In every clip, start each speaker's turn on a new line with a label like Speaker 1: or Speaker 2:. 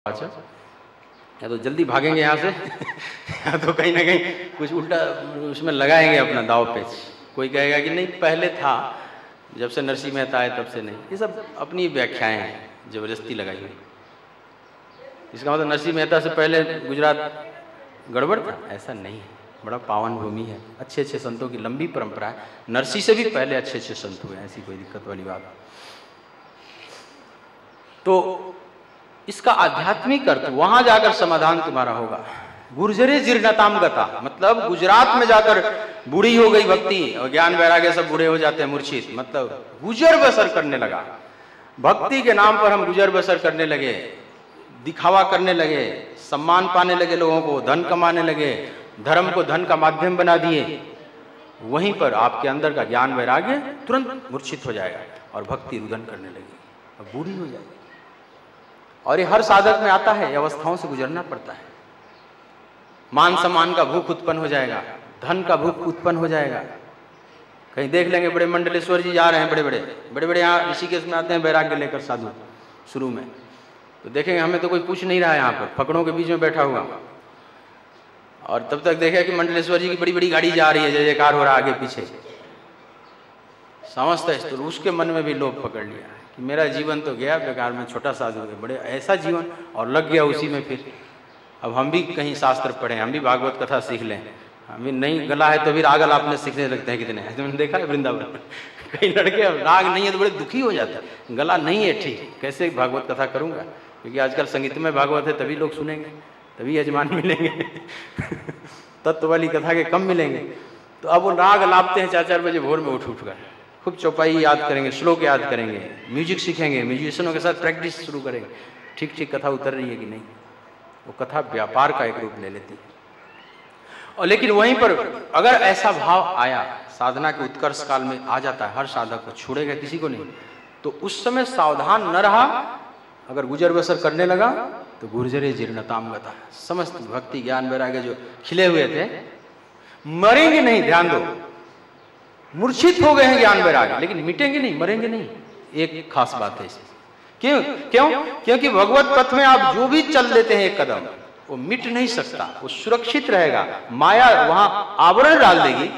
Speaker 1: अच्छा, या तो जल्दी भागेंगे यहाँ से या तो कहीं ना कहीं कुछ उल्टा उसमें लगाएंगे अपना दाव पेच। कोई कहेगा कि नहीं पहले था, जब से नरसिंह मेहता आए तब से नहीं। ये सब अपनी व्याख्याएं हैं जबरदस्ती लगाई हुई। इसका मतलब नरसिंह मेहता से पहले गुजरात गड़बड़ था, ऐसा नहीं है। बड़ा पावन भूमि है, अच्छे अच्छे संतों की लंबी परंपरा है। नरसिंह से भी पहले अच्छे अच्छे संत हुए, ऐसी कोई दिक्कत वाली बात। तो इसका आध्यात्मिक अर्थ वहां जाकर समाधान तुम्हारा होगा। गुर्जरे जीर्णताम गता, मतलब गुजरात में जाकर बूढ़ी हो गई भक्ति और ज्ञान वैराग्य सब बूढ़े हो जाते हैं, मूर्छित, मतलब गुजर बसर करने लगा। भक्ति के नाम पर हम गुजर बसर करने लगे, दिखावा करने लगे, सम्मान पाने लगे, लोगों को धन कमाने लगे, धर्म को धन का माध्यम बना दिए। वहीं पर आपके अंदर का ज्ञान वैराग्य तुरंत मूर्छित हो जाएगा और भक्ति रुदन करने लगी और बूढ़ी हो जाएगी। और ये हर साधक में आता है, अवस्थाओं से गुजरना पड़ता है। मान सम्मान का भूख उत्पन्न हो जाएगा, धन का भूख उत्पन्न हो जाएगा। कहीं देख लेंगे बड़े मंडलेश्वर जी जा रहे हैं, बड़े बड़े यहाँ ऋषिकेश में आते हैं वैराग्य लेकर साधु शुरू में, तो देखेंगे हमें तो कोई पूछ नहीं रहा है, यहाँ पर फकड़ों के बीच में बैठा हुआ। और तब तक देखे कि मंडलेश्वर जी की बड़ी बड़ी गाड़ी जा रही है, जय जयकार हो रहा आगे पीछे, समझता है। तो उसके मन में भी लोभ पकड़ लिया कि मेरा जीवन तो गया बेकार में, छोटा साधु है, बड़े ऐसा जीवन, और लग गया उसी में। फिर अब हम भी कहीं शास्त्र पढ़ें, हम भी भागवत कथा सीख लें, हमें नहीं गला है तो फिर राग अलापने सीखने लगते हैं। कितने तुमने देखा है वृंदावन में कई लड़के अब राग नहीं है तो बड़े दुखी हो जाते हैं, गला नहीं है ठीक, कैसे भागवत कथा करूंगा, क्योंकि आजकल संगीत में भागवत है, तभी लोग सुनेंगे, तभी यजमान मिलेंगे तत्व वाली कथा के कम मिलेंगे। तो अब वो राग अलापते हैं 4-4 बजे भोर में उठ कर, खूब चौपाई याद करेंगे, श्लोक याद करेंगे, म्यूजिक सीखेंगे, म्यूजिशियनों के साथ प्रैक्टिस शुरू करेंगे। ठीक ठीक कथा उतर रही है कि नहीं, वो कथा व्यापार का एक रूप ले लेती है। और लेकिन वहीं पर अगर ऐसा भाव आया, साधना के उत्कर्ष काल में आ जाता है, हर साधक को, छोड़ेगा किसी को नहीं, तो उस समय सावधान न रहा, अगर गुजर बसर करने लगा तो गुर्जरे जीर्णताम गता, समस्त भक्ति ज्ञान वैराग्य जो खिले हुए थे मरेंगे नहीं। ध्यान दो, मूर्छित हो गए हैं ज्ञान वैराग्य, लेकिन मिटेंगे नहीं, मरेंगे नहीं। एक खास बात है इसमें। क्यों? क्योंकि भगवत पथ में आप जो भी चल देते हैं एक कदम, वो मिट नहीं सकता, वो सुरक्षित रहेगा। माया वहां आवरण डाल देगी,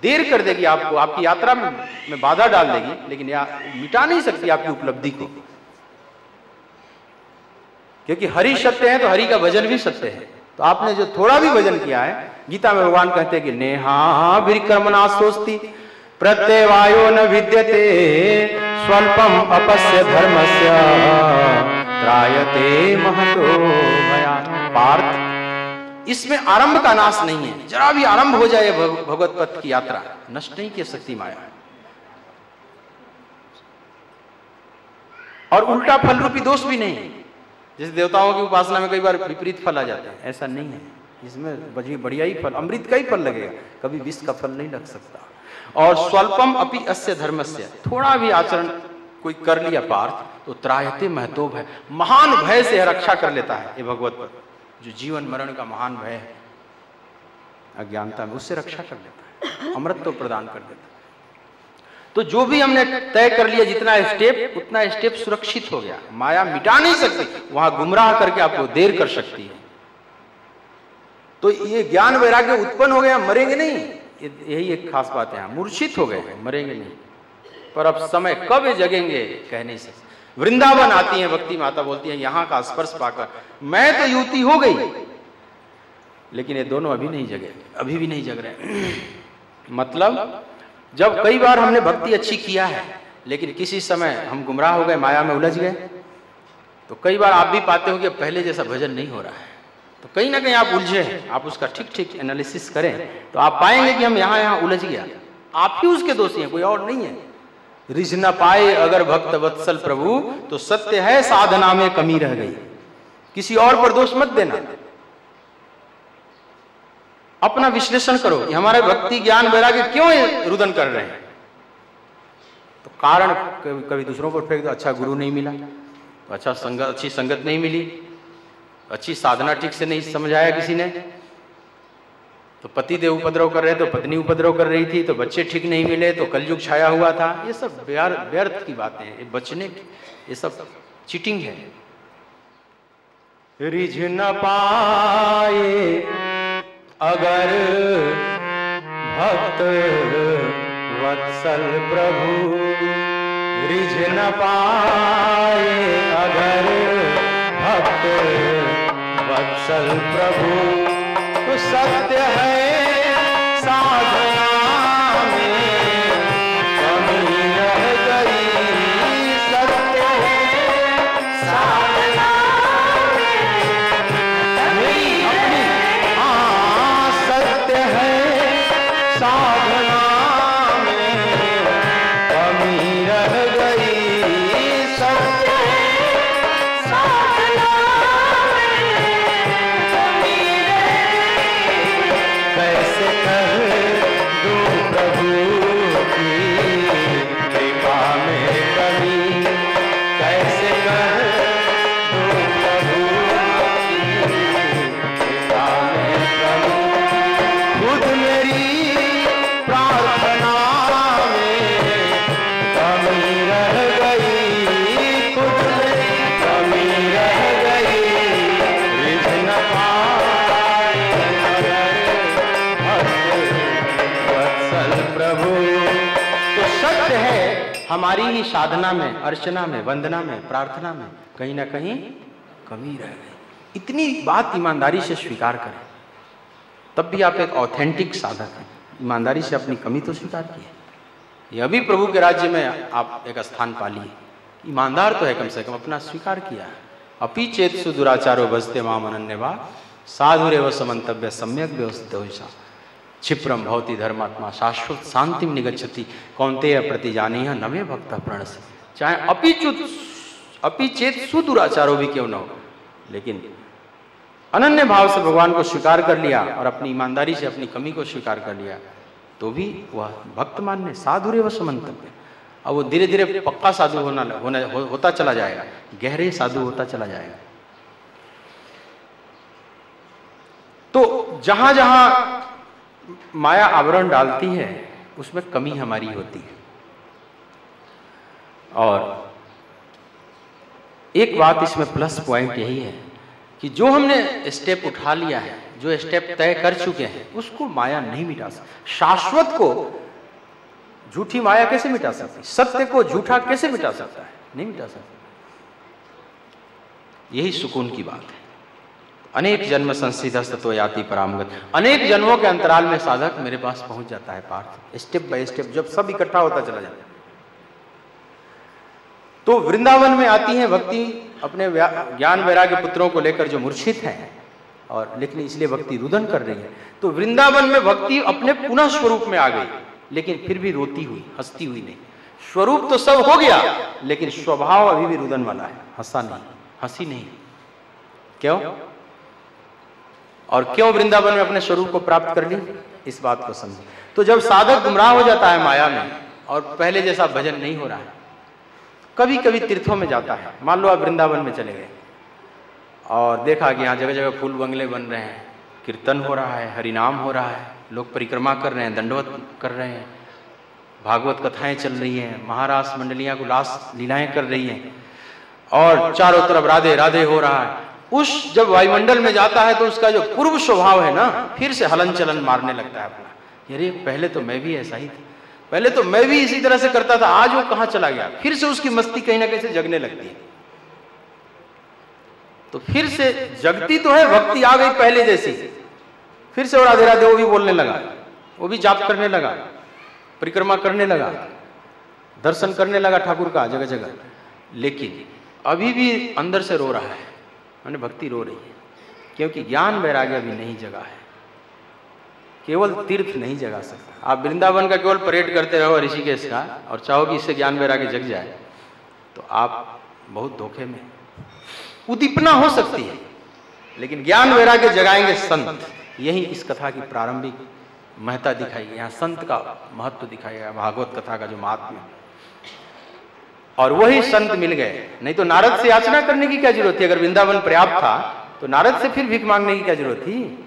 Speaker 1: देर कर देगी आपको, आपकी यात्रा में बाधा डाल देगी, लेकिन मिटा नहीं सकती आपकी उपलब्धि को। क्योंकि हरि सत्य है तो हरि का भजन भी सत्य है। तो आपने जो थोड़ा भी भजन किया है, गीता में भगवान कहते हैं कि नेहा विक्रमणा सोस्ति प्रत्यवायो न विद्यते स्वल्पम अपस्य धर्मस्य त्रायते महतो भयात्। पार्थ, इसमें आरंभ का नाश नहीं है। जरा भी आरंभ हो जाए भगवत पथ की यात्रा, नष्ट नहीं की सकती माया। और उल्टा फल रूपी दोष भी नहीं, जैसे देवताओं की उपासना में कई बार विपरीत फल आ जाते हैं, ऐसा नहीं है। इसमें बढ़िया ही फल, अमृत का ही फल लगेगा, कभी विष का फल नहीं लग सकता। और स्वल्पम अपि अस्य धर्मस्य, थोड़ा भी आचरण कोई कर लिया पार्थ तो त्रायते महतो भय, महान भय से रक्षा कर लेता है। ये भगवत पथ जो जीवन मरण का महान भय है अज्ञानता में, उससे रक्षा कर लेता है, अमृत तो प्रदान कर देता है। तो जो भी हमने तय कर लिया, जितना स्टेप, उतना स्टेप सुरक्षित हो गया। माया मिटा नहीं सकती, वहां गुमराह करके आपको देर कर सकती है। तो ये ज्ञान वैराग्य उत्पन्न हो गया, मरेंगे नहीं, यही एक खास बात है। मूर्छित हो गए, मरेंगे नहीं, पर अब समय कब जगेंगे कह नहीं सकते। वृंदावन आती है भक्ति माता, बोलती है यहाँ का स्पर्श पाकर मैं तो युवती हो गई, लेकिन ये दोनों अभी नहीं जगे, अभी भी नहीं जग रहे। मतलब जब कई बार हमने भक्ति अच्छी किया है, लेकिन किसी समय हम गुमराह हो गए, माया में उलझ गए, तो कई बार आप भी पाते हो कि पहले जैसा भजन नहीं हो रहा है। तो कहीं ना कहीं आप उलझे हैं, आप उसका ठीक ठीक एनालिसिस करें तो आप पाएंगे कि हम यहाँ उलझ गया। आप ही उसके दोषी हैं, कोई और नहीं है। रिझ न पाए अगर भक्त वत्सल प्रभु, तो सत्य है साधना में कमी रह गई। किसी और पर दोष मत देना, अपना विश्लेषण करो कि हमारे भक्ति ज्ञान वैराग्य क्यों रुदन कर रहे हैं। तो कारण कभी दूसरों पर फेंक दो, अच्छा गुरु नहीं मिला, तो अच्छी संगत नहीं मिली, अच्छी साधना ठीक से नहीं समझाया किसी ने, तो पति देव उपद्रव कर रहे, तो पत्नी उपद्रव कर रही थी, तो बच्चे ठीक नहीं मिले, तो कलयुग छाया हुआ था। ये सब व्यर्थ की बातें हैं, ये बचने की, ये सब चीटिंग है। रिझ न पाए अगर भक्त वत्सल प्रभु, रिझ न पाए अगर भक्त वत्सल प्रभु। तो सत्य है साधना में कमी रह गई, सत्य है साधना में अपनी, हाँ सत्य है साधना में कमी रह गई, सत्य है साधना में कमी रह गई। कैसे कर दूं प्रभु की कृपा में कमी, कैसे कर दूं प्रभु की कृपा में कमी। खुद मेरी प्रार्थना में कमी रह गई, खुद मेरी कमी रह गई, रिझ न पाए अगर भक्त वत्सल प्रभु। तो सत्य है हमारी ही साधना में, अर्चना में, वंदना में, प्रार्थना में कहीं ना कहीं कमी रह गई। इतनी बात ईमानदारी से स्वीकार करें, तब भी आप एक ऑथेंटिक साधक हैं। ईमानदारी से अपनी कमी तो स्वीकार की है, ये अभी प्रभु के राज्य में आप एक स्थान पा लिए। ईमानदार तो है, कम से कम अपना स्वीकार किया है। अपि चेत सुदुराचारो भजते माम अनन्यवा साधुरेव समन्तव्य सम्यक व्यवस्थित क्षिप्रम भवति धर्मात्मा शाश्वत शांतिम निगच्छति कौन्तेय प्रतिजानीह नमे भक्त प्रणस्य। चाहे अपि चेत सुदुराचारो भी क्यों न हो, लेकिन अनन्य भाव से भगवान को स्वीकार कर लिया और अपनी ईमानदारी से अपनी कमी को स्वीकार कर लिया, तो भी वह भक्त मान्य साधुरेव समन्तव्य। अब वो धीरे धीरे पक्का साधु होता चला जाएगा, गहरे साधु होता चला जाएगा। तो जहां जहां माया आवरण डालती है उसमें कमी हमारी होती है। और एक बात इसमें प्लस पॉइंट यही है कि जो हमने स्टेप उठा लिया है, जो स्टेप तय कर चुके हैं, उसको माया नहीं मिटा सकती। शाश्वत को झूठी माया कैसे मिटा सकती? सत्य को झूठा कैसे मिटा सकता है? नहीं मिटा सकता। यही सुकून की बात है। अनेक जन्म संसिद्धस्तो याति परामगत, अनेक जन्मों के अंतराल में साधक मेरे पास पहुंच जाता है पार्थ, स्टेप बाय स्टेप, जब सब इकट्ठा होता चला जाता है। तो वृंदावन में आती है भक्ति अपने ज्ञान वैराग्य पुत्रों को लेकर जो मूर्छित हैं, और लेकिन इसलिए भक्ति रुदन कर रही है। तो वृंदावन में भक्ति अपने पुनः स्वरूप में आ गई, लेकिन फिर भी रोती हुई, हंसती हुई नहीं। स्वरूप तो सब हो गया, लेकिन स्वभाव अभी भी रुदन वाला है, हंसा नहीं, हंसी नहीं। क्यों? और क्यों वृंदावन में अपने स्वरूप को प्राप्त कर ली? इस बात को समझे। तो जब साधक गुमराह हो जाता है माया में और पहले जैसा भजन नहीं हो रहा है, कभी कभी तीर्थों में जाता है, मान लो आप वृंदावन में चले गए और देखा कि यहाँ जगह जगह फूल बंगले बन रहे हैं, कीर्तन हो रहा है, हरिनाम हो रहा है, लोग परिक्रमा कर रहे हैं, दंडवत कर रहे हैं, भागवत कथाएं चल रही हैं, महारास मंडलियां गुलास लीलाएं कर रही हैं, और चारों तरफ राधे राधे हो रहा है। उस जब वायुमंडल में जाता है तो उसका जो पूर्व स्वभाव है ना, फिर से हलन चलन मारने लगता है अपना। अरे पहले तो मैं भी ऐसा ही था, पहले तो मैं भी इसी तरह से करता था, आज वो कहां चला गया? फिर से उसकी मस्ती कहीं ना कहीं से जगने लगती है। तो फिर से जगती तो है, भक्ति आ गई पहले जैसी, फिर से राधे राधे वो भी बोलने लगा, वो भी जाप करने लगा, परिक्रमा करने लगा, दर्शन करने लगा ठाकुर का जगह जगह। लेकिन अभी भी अंदर से रो रहा है, मैंने भक्ति रो रही है, क्योंकि ज्ञान वैराग्य अभी नहीं जगा है। केवल तीर्थ नहीं जगा सकता। आप वृंदावन का केवल परेड करते रहो ऋषिकेश का और चाहो कि इससे ज्ञान वैराग्य जग जाए, तो आप बहुत धोखे में। उद्दीपना हो सकती है, लेकिन ज्ञान वैराग्य जगाएंगे संत। यही इस कथा की प्रारंभिक महत्ता दिखाई है। यहाँ संत का महत्व दिखाया गया, भागवत कथा का जो महात्म्य, और वही संत मिल गए। नहीं तो नारद से याचना करने की क्या जरूरत थी? अगर वृंदावन पर्याप्त था तो नारद से फिर भीख मांगने की क्या जरूरत थी?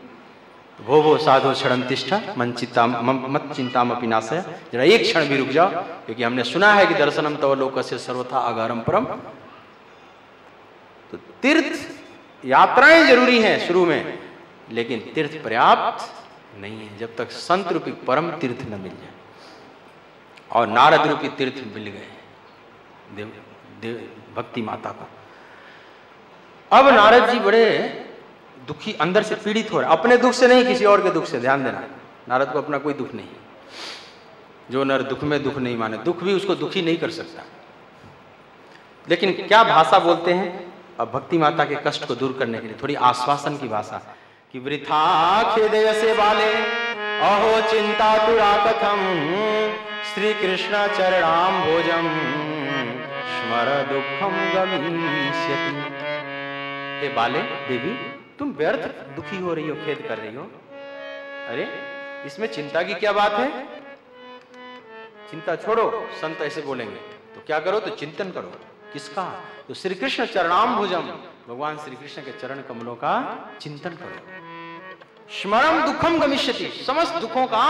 Speaker 1: वो साधु क्षण तिष्ठा मत चिंताम अपि नाशय, जरा एक क्षण भी रुक जाओ, क्योंकि हमने सुना है कि दर्शनम तव लोकस्य सर्वथा आगारम परम। तो तीर्थ यात्राएं जरूरी हैं शुरू में, लेकिन तीर्थ पर्याप्त नहीं है जब तक संत रूपी परम तीर्थ न मिल जाए। और नारद रूपी तीर्थ मिल गए देव भक्ति माता को। अब नारद जी बड़े दुखी, अंदर से पीड़ित हो रहे, अपने दुख से नहीं, किसी और के दुख से। ध्यान देना, नारद को अपना कोई दुख नहीं। जो नर दुख में दुख नहीं माने, दुख भी उसको दुखी नहीं कर सकता। लेकिन क्या भाषा बोलते हैं अब भक्ति माता के कष्ट को दूर करने के लिए? थोड़ी आश्वासन की भाषा कि वृथा खेदय से बाले अहो चिंता तुरा कथम श्री कृष्ण चरणाम भोजम स्मर दुखम गमिष्यति। हे बाले, देवी, तुम व्यर्थ दुखी हो रही हो, खेद कर रही हो। अरे इसमें चिंता की क्या बात है? चिंता छोड़ो। संत ऐसे बोलेंगे तो क्या करो? तो चिंतन करो। किसका? तो श्री कृष्ण चरणाम भुजम, भगवान श्री कृष्ण के चरण कमलों का चिंतन करो। स्मरम दुखम गमिष्यति, समस्त दुखों का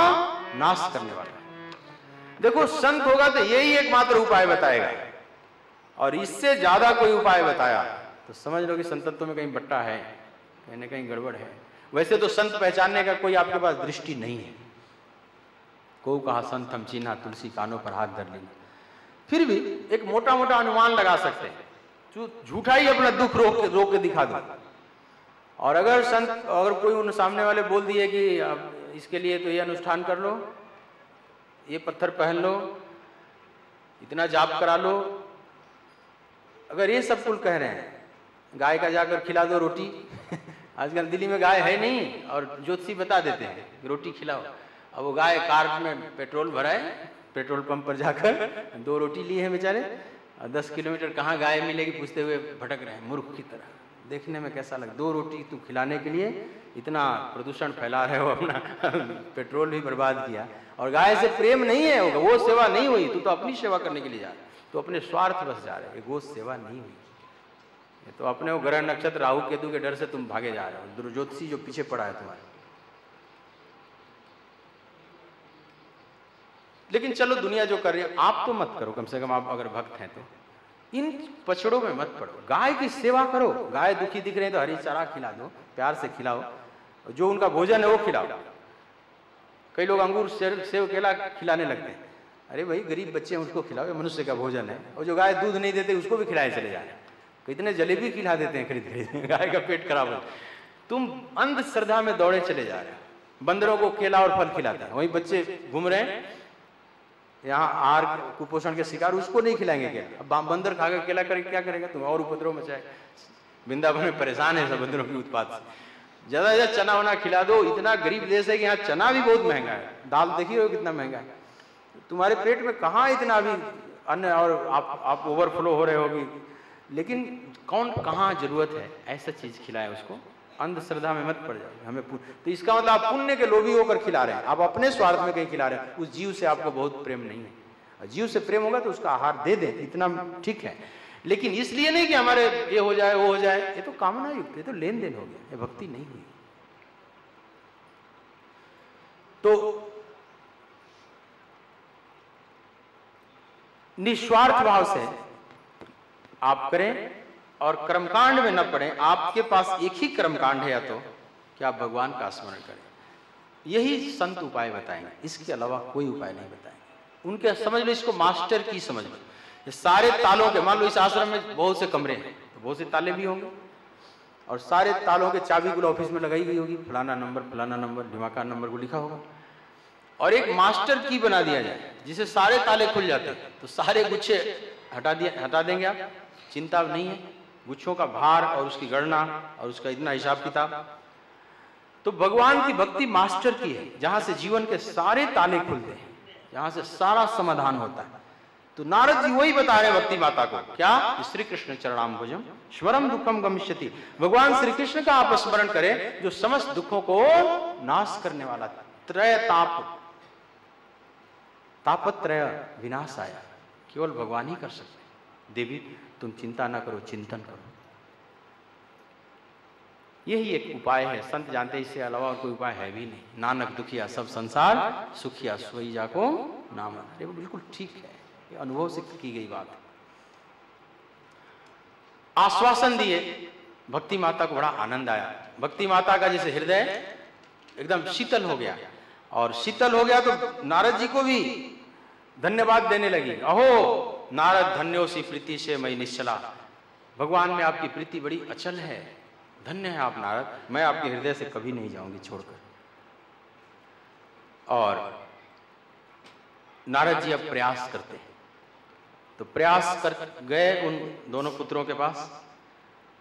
Speaker 1: नाश करने वाला। देखो, संत होगा तो यही एकमात्र उपाय बताएगा, और इससे ज्यादा कोई उपाय बताया तो समझ लो कि संतत्व में कहीं बट्टा है, कहीं न कहीं गड़बड़ है। वैसे तो संत पहचानने का कोई आपके पास दृष्टि नहीं है। को कहा संत हम चिन्हा, तुलसी कानों पर हाथ धर लेना। फिर भी एक मोटा मोटा अनुमान लगा सकते हैं, झूठा ही अपना दुख रोक के दिखा दो। और अगर कोई उन सामने वाले बोल दिए कि अब इसके लिए तो ये अनुष्ठान कर लो, ये पत्थर पहन लो, इतना जाप करा लो, अगर ये सब कुल कह रहे हैं, गाय का जाकर खिला दो रोटी आजकल दिल्ली में गाय है नहीं, और ज्योतिषी बता देते हैं रोटी खिलाओ। अब वो गाय कार में पेट्रोल भराए, पेट्रोल पंप पर जाकर 2 रोटी लिए हैं बेचारे, 10 किलोमीटर कहाँ गाय मिलेगी पूछते हुए भटक रहे हैं मूर्ख की तरह। देखने में कैसा लग, 2 रोटी तुम खिलाने के लिए इतना प्रदूषण फैला रहे हो, अपना पेट्रोल भी बर्बाद किया। और गाय से प्रेम नहीं है, वो सेवा नहीं हुई। तू तो अपनी सेवा करने के लिए जा रहा, तो अपने स्वार्थ बस जा रहे, गो सेवा नहीं हुई। तो अपने वो ग्रह नक्षत्र राहु केतु के डर से तुम भागे जा रहे हो, ज्योतिषी जो पीछे पड़ा है तुम्हारे। लेकिन चलो, दुनिया जो कर रही है आप तो मत करो, कम से कम आप अगर भक्त हैं तो इन पछड़ों में मत पड़ो। गाय की सेवा करो, गाय दुखी दिख रहे हैं तो हरी चारा खिला दो, प्यार से खिलाओ, जो उनका भोजन है वो खिलाओ। कई लोग अंगूर सेव केला खिलाने लगते हैं। अरे भाई, गरीब बच्चे हैं उसको खिलाओ, ये मनुष्य का भोजन है। और जो गाय दूध नहीं देते उसको भी खिलाए चले जाए। कितने जलेबी खिला देते हैं खरीद गाय का पेट खराब हो। तुम अंधश्रद्धा में दौड़े चले जा रहे हो। बंदरों को केला और फल खिलाते हैं, वही बच्चे घूम रहे हैं यहाँ आहार कुपोषण के शिकार, उसको नहीं खिलाएंगे क्या? अब बंदर खाकर केला करे क्या करेगा? तुम और उपद्रव मचाए। वृंदावन में परेशान है सब बंदरों की उत्पात से। ज्यादा ज्यादा चना वना खिला दो। इतना गरीब देश है कि यहाँ चना भी बहुत महंगा है, दाल देखिए हो कितना महंगा है। तुम्हारे पेट में कहाँ इतना अभी अन्न, और आप ओवरफ्लो हो रहे होगी। लेकिन कौन कहाँ जरूरत है ऐसा चीज खिलाए उसको। अंधश्रद्धा में मत पड़ जाओ। हमें तो इसका मतलब आप पुण्य के लोभी होकर खिला रहे हैं, आप अपने स्वार्थ में कहीं खिला रहे हैं। उस जीव से आपको बहुत प्रेम नहीं है। जीव से प्रेम होगा तो उसका आहार दे दें, इतना ठीक है। लेकिन इसलिए नहीं कि हमारे ये हो जाए वो हो जाए, ये तो कामना युक्त, ये तो लेन देन हो गया, ये भक्ति नहीं हुई। तो निस्वार्थ भाव से आप करें और कर्मकांड में न पड़े। आपके पास एक ही कर्मकांड है, या तो कि आप भगवान का स्मरण करें। यही संत उपाय बताएंगे, इसके अलावा कोई उपाय नहीं बताएंगे। उनके समझ लो, इसको मास्टर की समझ लो। ये सारे तालों के, मान लो इस आश्रम में बहुत से कमरे हैं तो बहुत से ताले भी होंगे, और सारे तालों के चाबी को ऑफिस में लगाई गई होगी, फलाना नंबर ढिमाका नंबर को लिखा होगा। और एक मास्टर की बना दिया जाए जिसे सारे ताले खुल जाते हैं, तो सारे गुच्छे हटा देंगे आप, चिंता नहीं है। गुच्छों का भार और उसकी गणना और उसका इतना हिसाब किताब। तो भगवान की भक्ति मास्टर की है, जहां से जीवन के सारे ताले खुलते हैं, जहां से सारा समाधान होता है। तो नारद जी वही बता रहे भक्ति माता को, क्या? श्री कृष्ण चरणाम्बुजम स्मरम दुखम गमिष्यति। भगवान श्री कृष्ण का आप स्मरण करें, जो समस्त दुखों को नाश करने वाला त्रय तापत्रय विनाश आया, केवल भगवान ही कर सकते। देवी तुम चिंता ना करो, चिंतन करो। यही एक उपाय है, संत जानते हैं, इससे अलावा और कोई उपाय है भी नहीं। नानक दुखिया सब संसार सुखिया, सोई जाको नाम। ये बिल्कुल ठीक है, ये अनुभव से की गई बात। आश्वासन दिए भक्ति माता को बड़ा आनंद आया। भक्ति माता का जैसे हृदय एकदम शीतल हो गया, और शीतल हो गया तो नारद जी को भी धन्यवाद देने लगी। अहो नारद धन्योसी प्रीति से मई निश्चला, भगवान में आपकी प्रीति बड़ी अचल है, धन्य है आप नारद, मैं आपके हृदय से कभी नहीं जाऊंगी छोड़कर। और नारद जी अब प्रयास करते हैं, तो प्रयास कर गए उन दोनों पुत्रों के पास,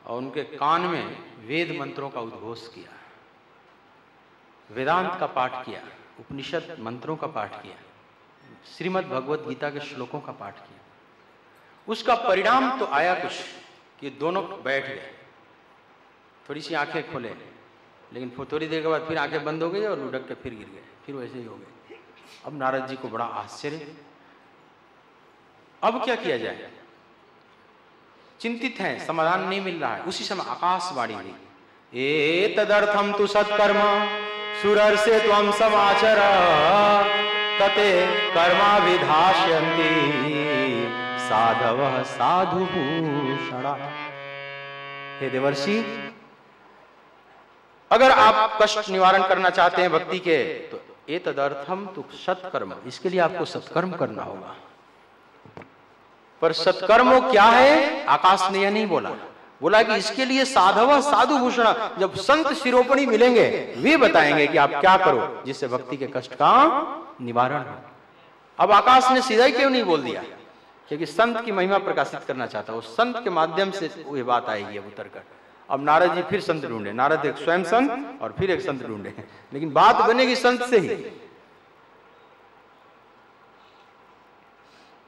Speaker 1: और उनके कान में वेद मंत्रों का उद्घोष किया, वेदांत का पाठ किया, उपनिषद मंत्रों का पाठ किया, श्रीमद् भगवत गीता के श्लोकों का पाठ किया। उसका परिणाम तो आया कुछ कि दोनों बैठ गए, थोड़ी सी आंखें खोले, लेकिन थोड़ी देर के बाद फिर आंखें बंद हो गई और लुढ़क के फिर गिर गए, फिर वैसे ही हो गए। अब नारद जी को बड़ा आश्चर्य, अब क्या किया जाए, चिंतित हैं, समाधान नहीं मिल रहा है। उसी समय आकाशवाणी हुई, ए तदर्थम तु सत्कर्म सुरर से त्वं समाचर तते कर्मा विधास्यन्ति साधवः साधु भूषणा। हे देवर्षि, अगर आप कष्ट निवारण करना चाहते हैं भक्ति के, तो ए तदर्थम तु सत्कर्म, इसके लिए आपको सत्कर्म करना होगा। पर सत्कर्म क्या है, आकाश ने यह नहीं बोला, बोला कि इसके लिए साधव साधु भूषण, जब संत शिरोपणी मिलेंगे वे बताएंगे कि आप क्या करो जिससे भक्ति के कष्ट का निवारण हो। अब आकाश ने सीधा ही क्यों नहीं बोल दिया, क्योंकि संत की महिमा प्रकाशित करना चाहता, उस संत के माध्यम से वो बात आएगी अब उतर कर। अब नारद जी फिर संत ढूंढे, नारद एक स्वयं संत और फिर एक संत ढूंढे, लेकिन बात बनेगी संत से ही।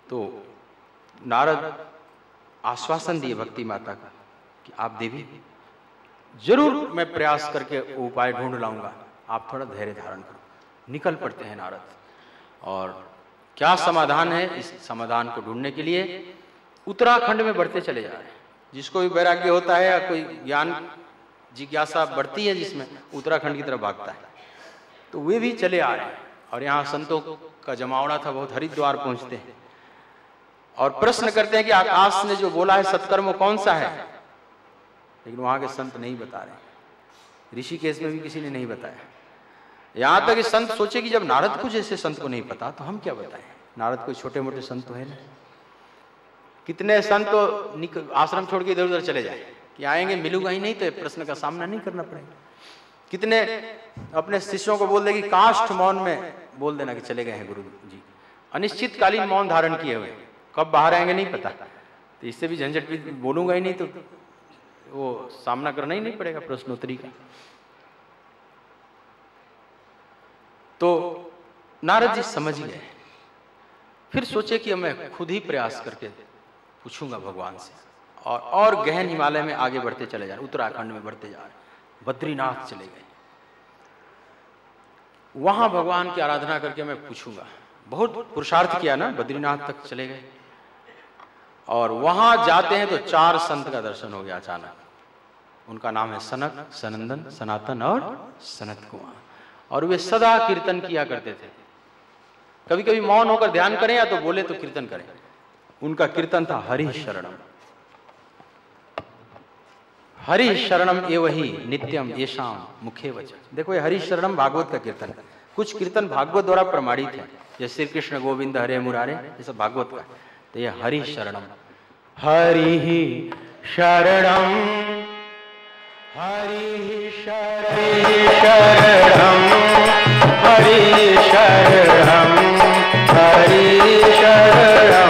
Speaker 1: तो नारद आश्वासन दिए भक्ति माता का कि आप देवी, जरूर मैं प्रयास करके उपाय ढूंढ लाऊंगा, आप थोड़ा धैर्य धारण करो। निकल पड़ते हैं नारद, और क्या समाधान है, इस समाधान को ढूंढने के लिए उत्तराखंड में बढ़ते चले जा रहे हैं। जिसको भी वैराग्य होता है या कोई ज्ञान जिज्ञासा बढ़ती है जिसमें, उत्तराखंड की तरफ भागता है, तो वे भी चले आ रहे हैं। और यहाँ संतों का जमावड़ा था बहुत, हरिद्वार पहुंचते हैं और प्रश्न करते हैं कि आकाश ने जो बोला है सत्कर्म कौन सा है, लेकिन वहां के संत नहीं बता रहे। ऋषिकेश में भी किसी ने नहीं बताया। यहां तक कि संत सोचे कि जब नारद को जैसे संत को नहीं पता तो हम क्या बताएं। नारद कोई छोटे मोटे संत तो है ना, कितने संत तो आश्रम छोड़ के इधर उधर चले जाए कि आएंगे मिलूंगा ही नहीं, तो प्रश्न का सामना नहीं करना पड़ेगा। कितने अपने शिष्यों को बोल दे कि काष्ठ मौन में बोल देना कि चले गए हैं गुरु जी, अनिश्चितकालीन मौन धारण किए हुए, कब बाहर आएंगे नहीं पता, तो इससे भी झंझट भी, बोलूंगा ही नहीं तो वो सामना करना ही नहीं पड़ेगा प्रश्नोत्तरी का। तो नारद जी समझ गए, फिर सोचे कि मैं खुद ही प्रयास करके पूछूंगा भगवान से, और गहन हिमालय में आगे बढ़ते चले जा रहे, उत्तराखंड में बढ़ते जा रहे, बद्रीनाथ चले गए। वहां भगवान की आराधना करके मैं पूछूंगा। बहुत पुरुषार्थ किया ना, बद्रीनाथ तक चले गए, और वहां जाते हैं तो 4 संत का दर्शन हो गया अचानक। उनका नाम है सनक, सनंदन, सनातन और सनत कुमार, और वे सदा कीर्तन किया करते थे। कभी कभी मौन होकर ध्यान करें या तो बोले तो कीर्तन करें। उनका कीर्तन था हरि शरणम, हरि शरणम एव ही नित्यम येषाम मुखे वचन। देखो ये हरि शरणम भागवत का कीर्तन है। कुछ कीर्तन भागवत द्वारा प्रमाणित है, जैसे श्री कृष्ण गोविंद हरे मुरारे, ये सब भागवत का। तो ये हरि शरणम, हरि शरणम, हरि शरणम, हरि शरणम, हरि शरणम,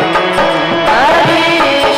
Speaker 2: हरि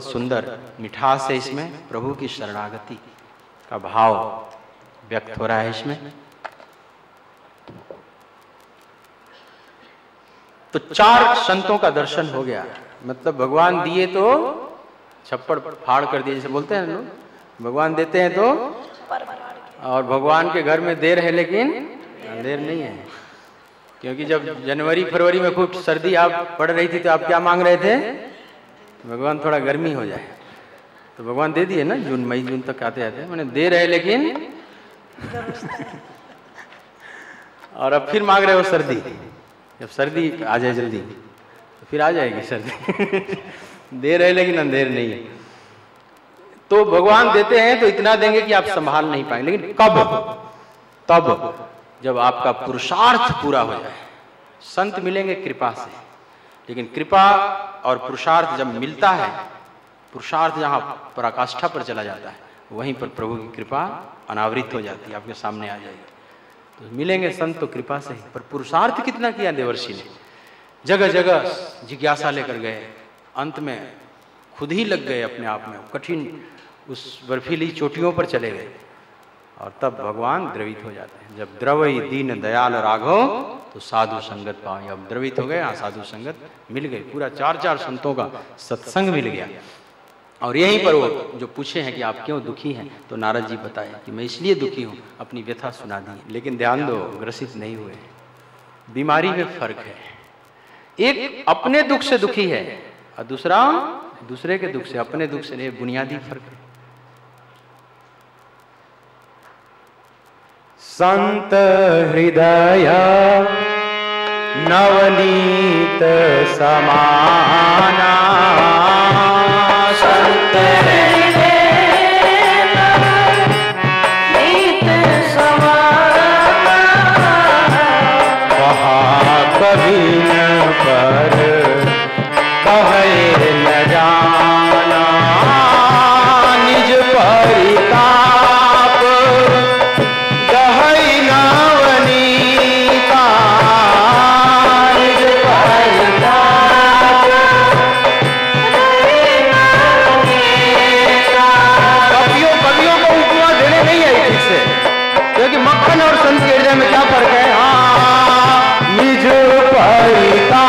Speaker 1: सुंदर मिठास है इसमें, प्रभु की शरणागति का भाव व्यक्त हो रहा है इसमें। तो 4 संतों का दर्शन हो गया, मतलब भगवान दिए तो छप्पड़ फाड़ कर दिए, जैसे बोलते हैं लोग, भगवान देते हैं तो, और भगवान के घर में देर है लेकिन अंधेर नहीं है। क्योंकि जब जनवरी फरवरी में खूब सर्दी आप पड़ रही थी तो आप क्या मांग रहे थे? भगवान थोड़ा गर्मी हो जाए, तो भगवान दे दिए ना, जून मई जून तक आते आते, मैंने देर है लेकिन और अब फिर मांग रहे हो सर्दी, जब सर्दी आ जाए जल्दी तो फिर आ जाएगी सर्दी देर है लेकिन अंधेर नहीं है। तो भगवान देते हैं तो इतना देंगे कि आप संभाल नहीं पाएंगे, लेकिन कब? तब जब आपका पुरुषार्थ पूरा हो जाए। संत मिलेंगे कृपा से, लेकिन कृपा और पुरुषार्थ जब मिलता है, पुरुषार्थ जहाँ पराकाष्ठा पर चला जाता है, वहीं पर प्रभु की कृपा अनावृत हो जाती है, आपके सामने आ जाएगी। तो मिलेंगे संत तो कृपा से ही, पर पुरुषार्थ कितना किया देवर्षि ने, जगह जगह जिज्ञासा लेकर गए, अंत में खुद ही लग गए अपने आप में, कठिन उस बर्फीली चोटियों पर चले गए, और तब भगवान द्रवित हो जाते हैं। जब द्रवई दीन दयाल राघव तो साधु संगत पाए, अब द्रवित हो गए, हाँ साधु संगत मिल गई, पूरा 4 संतों का सत्संग मिल गया। और यहीं पर वो जो पूछे हैं कि आप क्यों दुखी हैं, तो नारद जी बताए कि मैं इसलिए दुखी हूँ, अपनी व्यथा सुना दी। लेकिन ध्यान दो, ग्रसित नहीं हुए, बीमारी में फर्क है, एक अपने दुख से दुखी है और दूसरा दूसरे के दुख से, अपने दुख से नहीं, बुनियादी फर्क है। संत हृदय नवनीत समाना, संत हृदय नवनीत समाना, कहा कभी न पर कहे न जाना, निज परिताप गहई नवनीता, निज परिताप गहई नवनीता। कवियों को उपमा देने नहीं है ठीक से, क्योंकि मक्खन और संत के हृदय में क्या फर्क है? हाँ, निज परिताप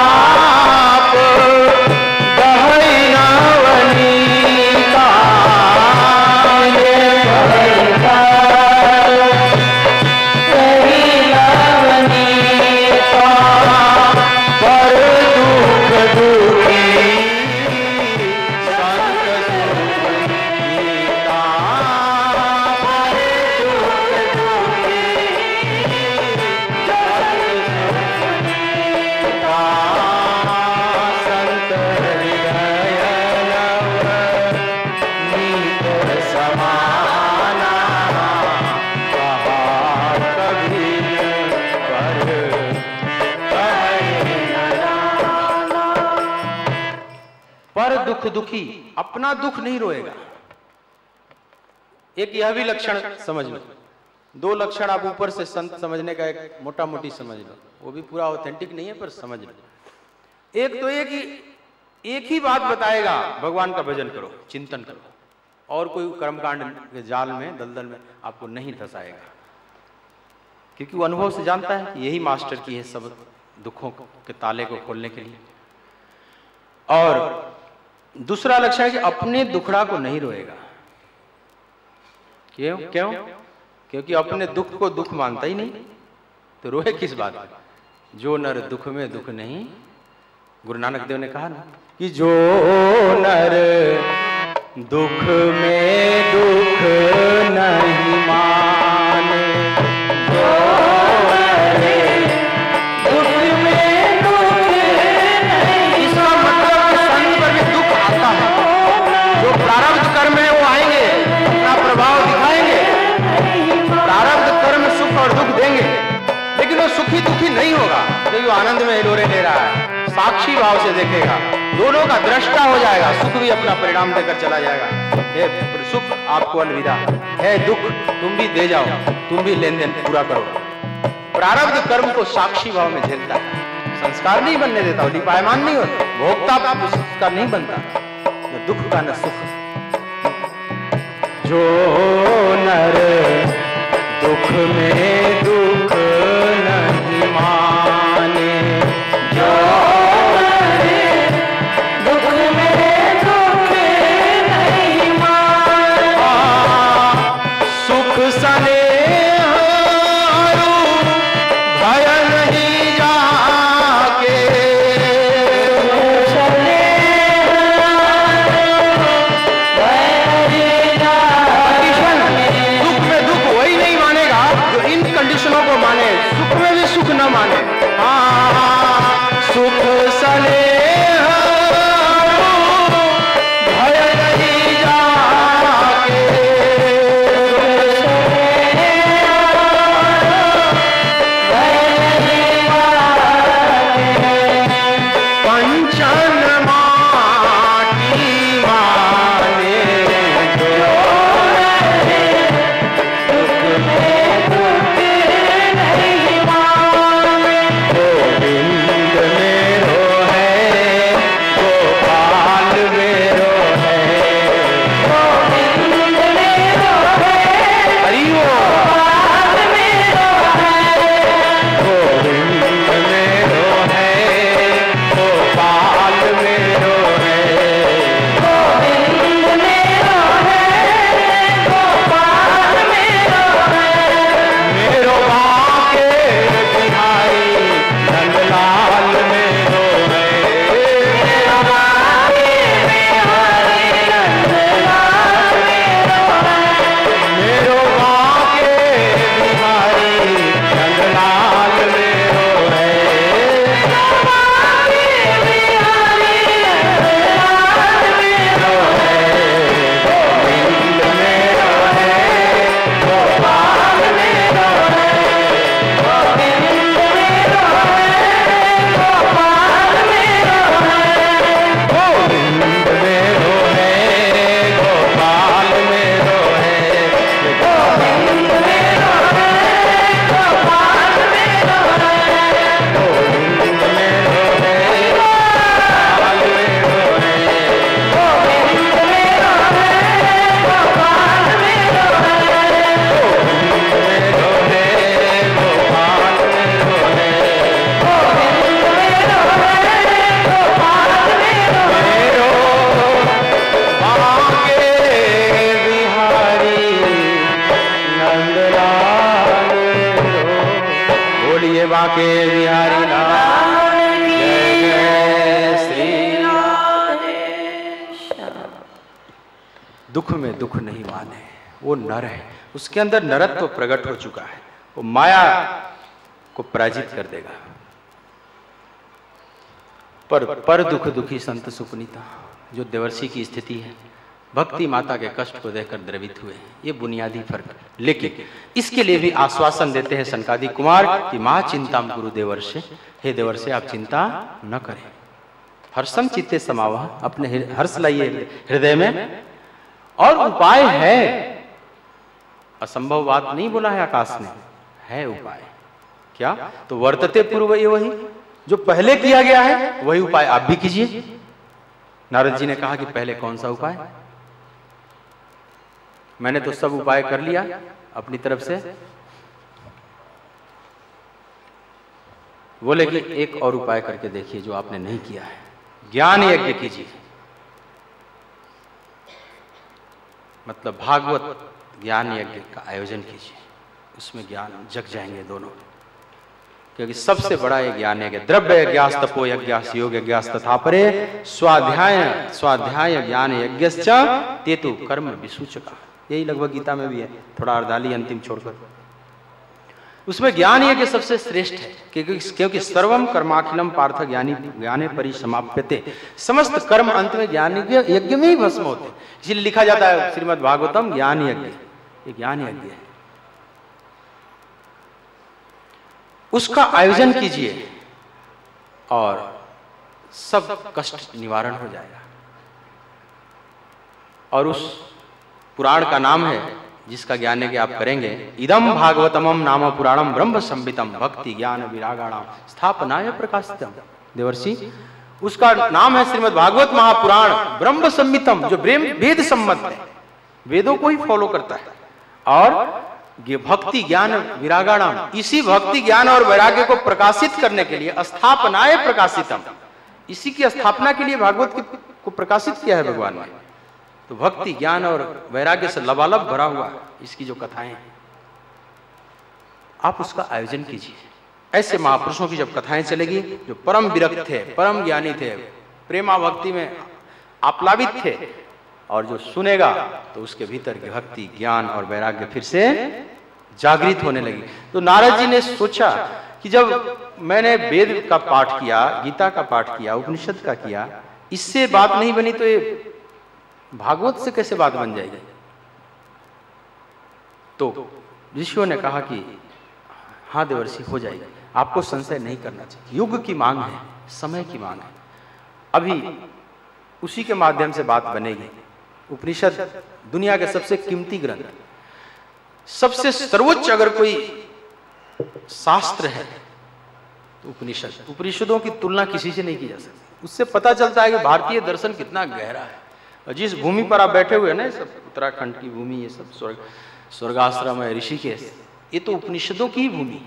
Speaker 1: दुखी अपना दुख नहीं रोएगा। एक यह भी लक्षण समझ लो, 2 लक्षण आप ऊपर से संत समझने का एक मोटा मोटी समझ लो, वो भी पूरा ऑथेंटिक नहीं है पर समझ लो। एक तो ये कि एक ही बात बताएगा, भगवान का भजन करो, चिंतन करो, और कोई कर्मकांड के जाल में, दलदल में आपको नहीं फंसाएगा, क्योंकि वो अनुभव से जानता है कि यही मास्टर की है सब दुखों के ताले को खोलने के लिए। और दूसरा लक्ष्य है कि अपने दुखड़ा को नहीं रोएगा। क्यों? क्योंकि अपने दुख को दुख मानता ही नहीं, तो रोए किस बात का? जो नर दुख में दुख नहीं, गुरु नानक देव ने कहा ना कि जो नर दुख में दुख नहीं माने, जो सुखी दुखी नहीं होगा, क्योंकि आनंद में हिलोरे ले रहा है, साक्षी भाव से देखेगा, दोनों का दृष्टा हो जाएगा, सुख भी अपना परिणाम देकर चला जाएगा। हे सुख आपको अलविदा, है दुख तुम भी दे जाओ, तुम भी लेन देन पूरा करो। प्रारब्ध कर्म को साक्षी भाव में झेलता है, संस्कार नहीं बनने देता, लिपायमान नहीं होता, भोक्ता उसका नहीं बनता। दुख का न सुख। जो नर दुख में दुख नहीं माने, जो नर दुख में दुख नहीं माने, सुख सने भय नहीं जाके, दुख में दुख वही नहीं मानेगा जो इन कंडीशनों को माने, सुख में भी सुख न माने। हाँ, सुख सने भय नहीं जाके, पंचन माटी माने, जो दुख में दुख नहीं माने, गोविंद मेरो है, गोपाल मेरो है, गोविंद मेरो है, हरि गोपाल मेरो है, गोविंद मेरो है, गोपाल मेरो है, गोविंद मेरो है, गोपाल मेरो है, मेरो बाके बिहारी नंदलाल मेरो है, मेरो बाके बिहारी नंदलाल मेरो है, मेरो बाके बिहारी नंदलाल मेरो है, मेरो बाके बिहारी नंदलाल मेरो है, गोविंद मेरो है, गोपाल मेरो है, गोविंद मेरो है, गोपाल मेरो है, गोविंद मेरो है, गोपाल मेरो है, गोविंद मेरो है, गोपाल मेरो है, गोविंद मेरो है, गोपाल मेरो है, गोविंद मेरो है, गोपाल मेरो है, गोविंद मेरो है, गोपाल मेरो है, गोविंद मेरो है, गोपाल मेरो, बाके बिहारी नंदलाल मेरो। बोलिए बाके बिहारी लाल की जय, श्री दुख में दुख नहीं माने, वो नर है, उसके अंदर नरत्व प्रकट हो चुका है, वो माया को पराजित कर देगा। पर दुख दुखी संत सुपुनीता, जो देवर्षि की स्थिति है, भक्ति माता के कष्ट को देखकर द्रवित हुए, ये बुनियादी फर्क। लेकिन इसके लिए भी आश्वासन देते हैं सनकादिक कुमार कि मां चिंताम कुरु देवर्षे, हे देवर्षे आप चिंता न करें, हर्षम चित्ते समावह, अपने हर्ष लाइए हृदय में, और उपाय है, असंभव बात नहीं बोला है आकाश ने, है उपाय। क्या? तो वर्तते पूर्व ये वही जो पहले किया गया है, वही उपाय आप भी कीजिए। नारद जी ने कहा कि पहले कौन सा उपाय? मैंने तो सब उपाय कर लिया अपनी तरफ से। बोले कि एक और उपाय करके देखिए जो आपने नहीं किया है, ज्ञान यज्ञ कीजिए। मतलब भागवत ज्ञान यज्ञ का आयोजन कीजिए, उसमें ज्ञान जग जाएंगे दोनों, क्योंकि सबसे बड़ा ये ज्ञान यज्ञ, द्रव्य यज्ञास तपो यज्ञास योग यज्ञास तथा परे स्वाध्याय ज्ञान यज्ञश्च तेतु कर्म विसूचका। यही लगभग गीता में भी है, थोड़ा अर्धाली अंतिम छोड़कर। उसमें ज्ञान यज्ञ सबसे श्रेष्ठ है, क्योंकि सर्वम कर्माखिलम पार्थ ज्ञाने परिसमाप्यते, समस्त कर्म अंत में ज्ञान यज्ञ में ही भस्म होते। इसलिए लिखा जाता है श्रीमद् भागवतम ज्ञान यज्ञ, ये ज्ञान यज्ञ है। उसका आयोजन कीजिए और सब कष्ट निवारण हो जाएगा। और उस पुराण का नाम है जिसका ज्ञान यज्ञ आप करेंगे, इदम भागवतमम नाम पुराणम ब्रह्म संवितम भक्ति ज्ञान विरागाणाम स्थापनाय प्रकाशितम। देवर्षि उसका नाम है श्रीमद् भागवत महापुराण ब्रह्म संहितम, जो वेद सम्मत है, वेदों को ही फॉलो करता है। और ये भक्ति ज्ञान विरागाणाम, इसी भक्ति ज्ञान और वैराग्य को प्रकाशित करने के लिए स्थापनाए प्रकाशितम, इसी की स्थापना के लिए भागवत को प्रकाशित किया है भगवान ने। तो भक्ति ज्ञान और वैराग्य से लबालब भरा हुआ इसकी जो कथाएं हैं, आप उसका आयोजन कीजिए। ऐसे महापुरुषों की जब कथाएं चलेगी, जो परम विरक्त थे, परम ज्ञानी थे, प्रेमा भक्ति में आप्लावित थे, और जो सुनेगा तो उसके भीतर की भक्ति ज्ञान और वैराग्य फिर से जागृत होने लगी। तो नारद जी ने सोचा कि जब मैंने वेद का पाठ किया, गीता का पाठ किया, उपनिषद का किया, इससे बात नहीं बनी तो ये भागवत से कैसे बात बन जाएगी। तो ऋषियों ने कहा कि हाँ देवर्षि, हो जाएगी, आपको संशय नहीं करना चाहिए, युग की मांग है, समय की मांग है, अभी उसी के माध्यम से बात बनेगी। उपनिषद दुनिया के सबसे कीमती ग्रंथ, सबसे सर्वोच्च अगर कोई शास्त्र है तो उपनिषद। उपनिषदों की तुलना किसी से नहीं की जा सकती। उससे पता चलता है कि भारतीय दर्शन कितना गहरा है। और जिस भूमि पर आप बैठे हुए हैं ना, सब उत्तराखंड की भूमि, ये सब स्वर्गाश्रम है, ऋषिकेश, ये तो उपनिषदों की भूमि।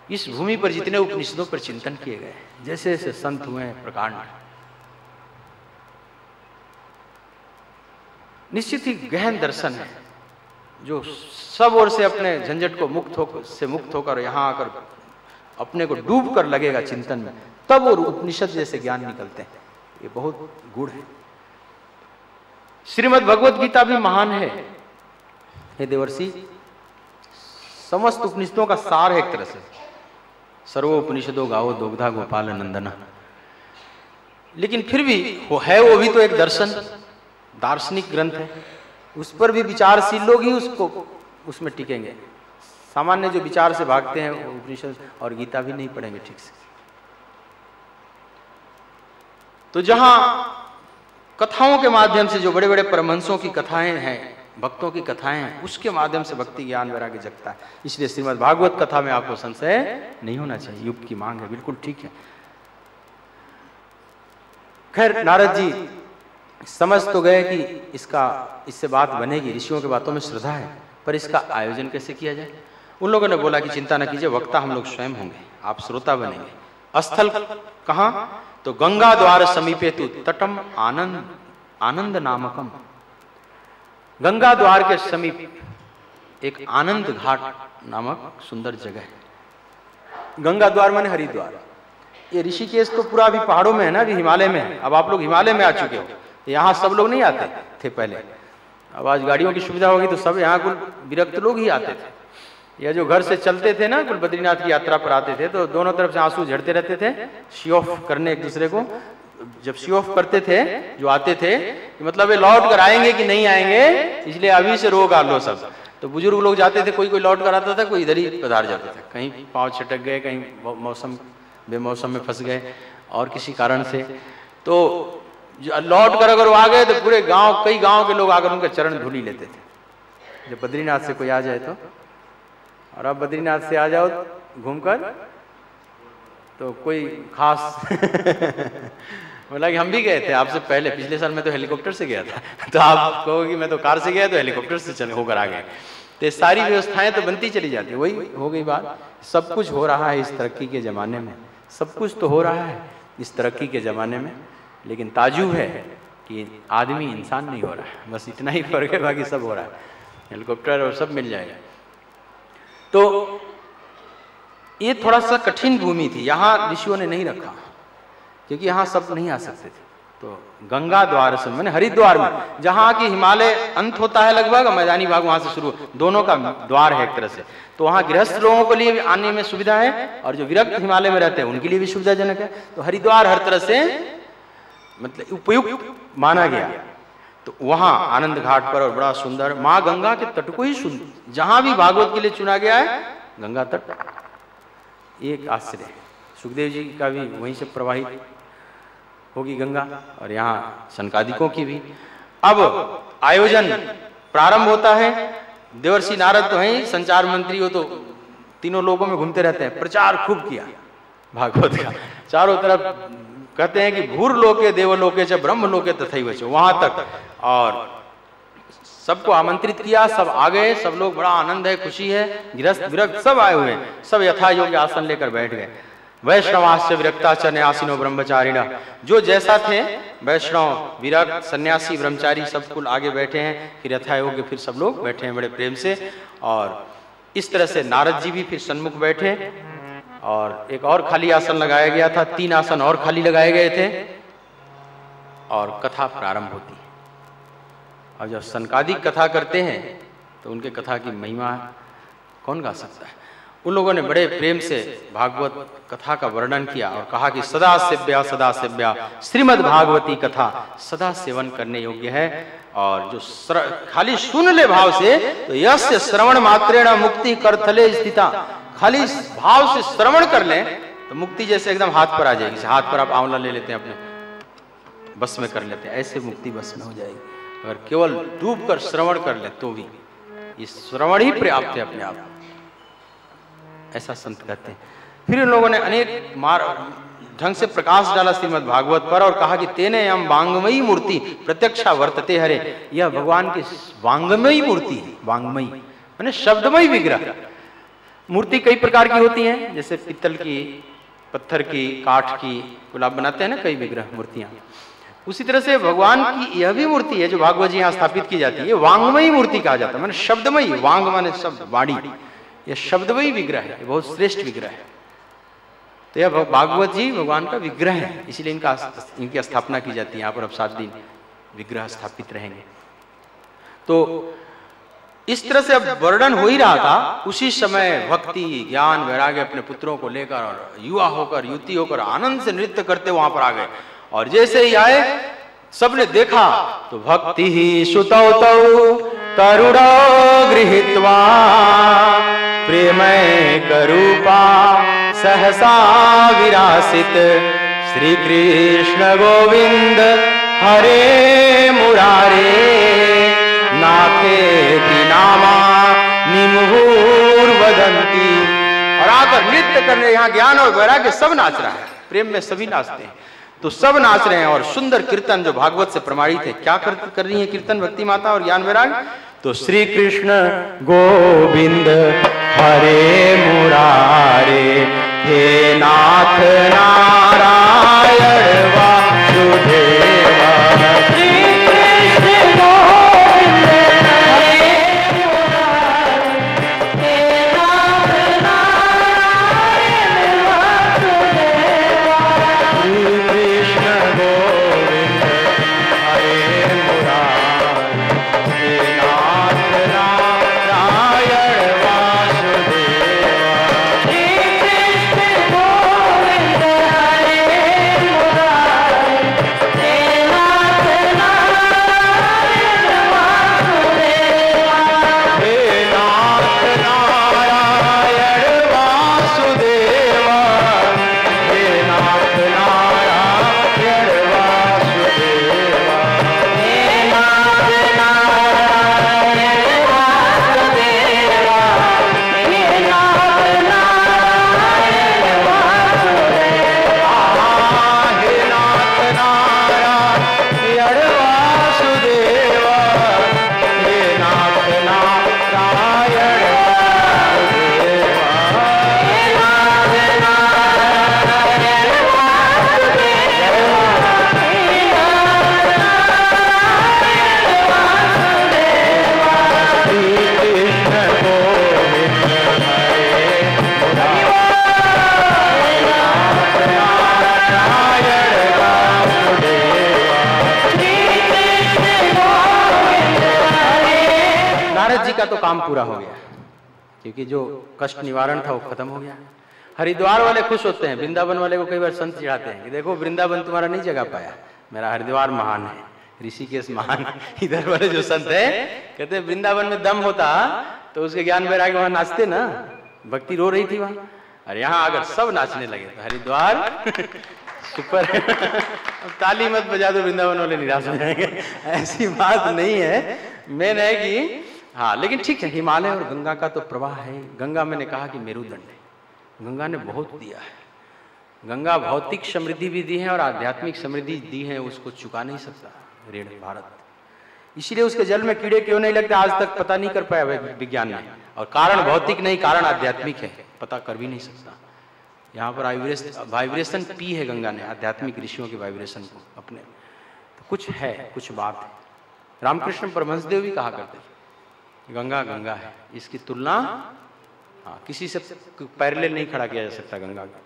Speaker 1: इस भूमि पर जितने उपनिषदों पर चिंतन किए गए, जैसे जैसे संत हुए हैं प्रकांड, निश्चित ही गहन दर्शन है, जो सब ओर से अपने झंझट को मुक्त होकर यहाँ आकर अपने को डूब कर लगेगा चिंतन में, तब वो उपनिषद जैसे ज्ञान निकलते हैं। ये बहुत गुण है। श्रीमद् भगवत गीता भी महान है। हे देवर्षि, समस्त उपनिषदों का सार है एक तरह से, सर्वोपनिषदो गावो दोग्धा गोपाल नंदना। लेकिन फिर भी वो भी तो एक दर्शन, दार्शनिक ग्रंथ है। उस पर भी विचारशील लोग ही उसमें टिकेंगे। सामान्य जो विचार से भागते हैं वो उपनिषद और गीता भी नहीं पढ़ेंगे ठीक से। तो जहां कथाओं के माध्यम से, जो बड़े बड़े परमहंसों की कथाएं हैं, भक्तों की कथाएं हैं, उसके माध्यम से भक्ति ज्ञान वैराग्य जगता है। इसलिए श्रीमद् भागवत कथा में आपको संशय नहीं होना चाहिए, युग की मांग है, बिल्कुल ठीक है। खैर, नारद जी समझ तो गए कि इससे बात बनेगी, ऋषियों की बातों में श्रद्धा है, पर इसका आयोजन कैसे किया जाए। उन लोगों ने बोला कि चिंता न कीजिए, वक्ता हम लोग स्वयं होंगे, आप श्रोता बनेंगे। स्थल कहाँ? तो गंगा द्वार समीपे तु तटम आनंद नामकम, गंगा द्वार के समीप एक आनंद घाट नामक सुंदर जगह है। गंगा द्वार माने हरिद्वार। ये ऋषिकेश तो पूरा अभी पहाड़ों में है ना, अभी हिमालय में है। अब आप लोग हिमालय में आ चुके हो, यहाँ सब लोग नहीं आते थे पहले। अब आज गाड़ियों की सुविधा होगी तो सब यहाँ कुल विरक्त लोग ही आते थे। या जो घर से चलते थे ना, कुल बद्रीनाथ की यात्रा पर आते थे, तो दोनों तरफ से आंसू झड़ते रहते थे, शी ऑफ करने एक दूसरे को। जब शी ऑफ करते थे जो आते थे, मतलब ये लौट कर आएंगे कि नहीं आएंगे, इसलिए अभी से रोक आ लो सब। तो बुजुर्ग लोग जाते थे, कोई लौट कर आता था, कोई इधर ही पधार जाता था। कहीं पाँव छिटक गए, कहीं मौसम बेमौसम में फंस गए और किसी कारण से, तो लौट कर अगर वो आ गए तो पूरे गांव, कई गांव के लोग आकर उनके चरण धूली लेते थे। जब बद्रीनाथ से कोई आ जाए तो, और अब बद्रीनाथ से आ जाओ घूमकर तो कोई खास बोला कि हम भी गए थे आपसे पहले, पिछले साल मैं तो हेलीकॉप्टर से गया था। तो आप कहोगे कि मैं तो कार से गया, तो हेलीकॉप्टर से चल होकर आ गए। तो सारी व्यवस्थाएं तो बनती चली जाती है। वही हो गई बात, सब कुछ हो रहा है इस तरक्की के ज़माने में, सब कुछ तो हो रहा है इस तरक्की के ज़माने में, लेकिन ताजुब है कि आदमी इंसान नहीं हो रहा है। बस इतना ही फर्क है, बाकी सब हो रहा है। हेलीकॉप्टर और सब मिल जाएगा। तो ये थोड़ा सा कठिन भूमि थी, यहाँ ऋषियों ने नहीं रखा, क्योंकि यहाँ सब नहीं आ सकते थे। तो गंगा द्वार से मैंने हरिद्वार में, जहाँ की हिमालय अंत होता है लगभग, मैदानी भाग वहां से शुरू, दोनों का द्वार है एक तरह से। तो वहाँ गृहस्थ लोगों के लिए भी आने में सुविधा है, और जो विरक्त हिमालय में रहते हैं उनके लिए भी सुविधाजनक है। तो हरिद्वार हर तरह से मतलब उपयुक्त माना गया। तो वहां आनंद घाट पर, और बड़ा सुंदर, माँ गंगा के तट को ही सुंदर, जहां भी भागवत के लिए चुना गया है गंगा तट, एक आश्चर्य है। सुखदेव जी का भी वहीं से प्रवाहित होगी गंगा, और यहाँ सनकादिकों की भी। अब आयोजन प्रारंभ होता है। देवर्षि नारद तो हैं संचार मंत्री, हो तो तीनों लोगों में घूमते रहते हैं, प्रचार खूब किया भागवत का, चारों तरफ कहते हैं कि भूर लोके देवलोके च ब्रह्म लोके तथैव च, वहां तक। और सबको आमंत्रित किया, सब आ गए, सब लोग, बड़ा आनंद है, खुशी है, गृहस्थ विरक्त सब आए हुए हैं, सब यथा योग्य आसन लेकर बैठ गए। वैष्णवास्य विरक्ताच न्यासिनो ब्रह्मचारिणा, जो जैसा थे वैष्णव विरक्त सन्यासी ब्रह्मचारी सब कुल आगे बैठे हैं, फिर यथा योग्य फिर सब लोग बैठे हैं बड़े प्रेम से। और इस तरह से नारद जी भी फिर सन्मुख बैठे, और एक और खाली आसन लगाया गया था, 3 आसन और खाली लगाए गए थे, और कथा प्रारंभ होती है। और जब सनकादिक कथा करते हैं तो उनके कथा की महिमा कौन गा सकता है। उन लोगों ने बड़े प्रेम से भागवत कथा का वर्णन किया और कहा कि सदा सेव्या श्रीमद् भागवती कथा सदा सेवन करने योग्य है। और जो खाली सुन ले भाव से, तो यस्य श्रवण मात्रेण मुक्ति करथले स्थिता, खाली भाव से श्रवण कर लें तो मुक्ति जैसे एकदम हाथ पर आ जाएगी। हाथ पर आप आंवला ले लेते हैं, अपने बस में कर लेते हैं, ऐसे मुक्ति बस में हो जाएगी। अगर केवल डूब कर श्रवण कर ले तो भी ये श्रवण ही पर्याप्त है अपने आप, ऐसा संत कहते हैं। फिर इन लोगों ने अनेक ढंग से प्रकाश डाला श्रीमद् भागवत पर और कहा कि तेने हम वांगमयी मूर्ति प्रत्यक्षा वर्तते हरे, यह भगवान की वांगमयी मूर्ति है। वांगमयी माने शब्दमयी विग्रह। मूर्ति कई प्रकार की होती हैं, जैसे पित्तल की, पत्थर की, काठ की, गुलाब बनाते हैं ना कई विग्रह मूर्तियां। उसी तरह से भगवान की यह भी मूर्ति है जो भागवत जी यहाँ स्थापित की जाती है, ये वांगमयी मूर्ति कहा जाता है, माने शब्दमयी। वांग माने शब्द, वाणी, यह शब्दमयी विग्रह है, बहुत श्रेष्ठ विग्रह है। तो यह भागवत जी भगवान का विग्रह है, इसीलिए इनकी स्थापना की जाती है। यहाँ पर अब 7 दिन विग्रह स्थापित रहेंगे। तो इस तरह से अब वर्णन हो ही रहा था। उसी समय भक्ति, ज्ञान, वैराग्य अपने पुत्रों को लेकर और युवा होकर, युवती होकर आनंद से नृत्य करते वहां पर आ गए। और जैसे ही आए सबने देखा तो भक्ति ही सुतौ तौ करुणो गृहीत्वा प्रेमय करूपा सहसा विरासित श्री कृष्ण गोविंद हरे मुरारे नाथेति नामा निमुहुर वदंती। और आकर नृत्य करने, यहाँ ज्ञान और वैराग्य सब नाच रहा है, प्रेम में सभी नाचते हैं। तो सब नाच रहे हैं और सुंदर कीर्तन जो भागवत से प्रमाणित है। क्या कर रही है कीर्तन भक्ति माता और ज्ञान वैराग्य? तो श्री कृष्ण गोविंद हरे मुरारे हे नाथ नारायण वासुदेवा। का तो काम पूरा हो गया, क्योंकि जो कष्ट निवारण था वो खत्म हो गया। हरिद्वार वाले खुश होते हैं, वृंदावन वाले को कई बार संत चिढ़ाते हैं कि देखो वृंदावन तुम्हारा नहीं जगा पाया, मेरा हरिद्वार महान है, ऋषिकेश महान। इधर वाले जो संत है कहते हैं वृंदावन में दम होता तो उसके ज्ञान वैराग्य वहां नाचते ना, भक्ति रो रही थी वहां, और यहाँ अगर सब नाचने लगे तो हरिद्वार सुपर। अब ताली मत बजा दो, वृंदावन वाले निराश हो जाएंगे, ऐसी बात नहीं है। मेन है कि हाँ, लेकिन ठीक है, हिमालय और गंगा का तो प्रवाह है। गंगा मैंने कहा कि मेरुदंड है, गंगा ने बहुत दिया है, गंगा भौतिक समृद्धि भी दी है और आध्यात्मिक समृद्धि दी है, उसको चुका नहीं सकता ऋण भारत। इसीलिए उसके जल में कीड़े क्यों नहीं लगते आज तक पता नहीं कर पाया विज्ञान ने। और कारण भौतिक नहीं, कारण आध्यात्मिक है, पता कर भी नहीं सकता। यहाँ पर वाइब्रेशन पी है गंगा ने, आध्यात्मिक ऋषियों के वाइब्रेशन को अपने। तो कुछ है, कुछ बात है। रामकृष्ण परमहंसदेव भी कहा करते थे गंगा गंगा है, इसकी तुलना किसी से पैरेलल नहीं खड़ा किया जा सकता गंगा का।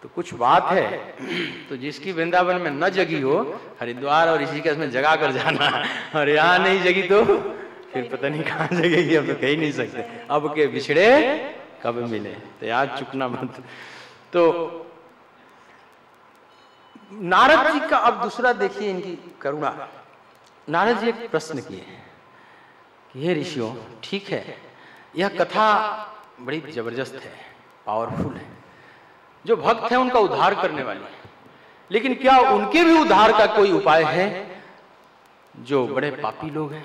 Speaker 1: तो कुछ बात है। तो जिसकी वृंदावन में न जगी हो, हरिद्वार और ऋषिकेश में जगा कर जाना, और यहाँ नहीं जगी तो फिर पता नहीं कहाँ जगेगी, अब तो कह ही नहीं सकते। अब के बिछड़े कब मिले, तो याद चुकना मत। तो नारद जी का अब दूसरा देखिए इनकी करुणा। नारद जी एक प्रश्न किए कि हे ऋषियों, ठीक है यह कथा बड़ी जबरदस्त है, पावरफुल है, जो भक्त है उनका उद्धार करने वाली है, लेकिन क्या उनके भी उद्धार का कोई उपाय है? जो बड़े पापी लोग हैं,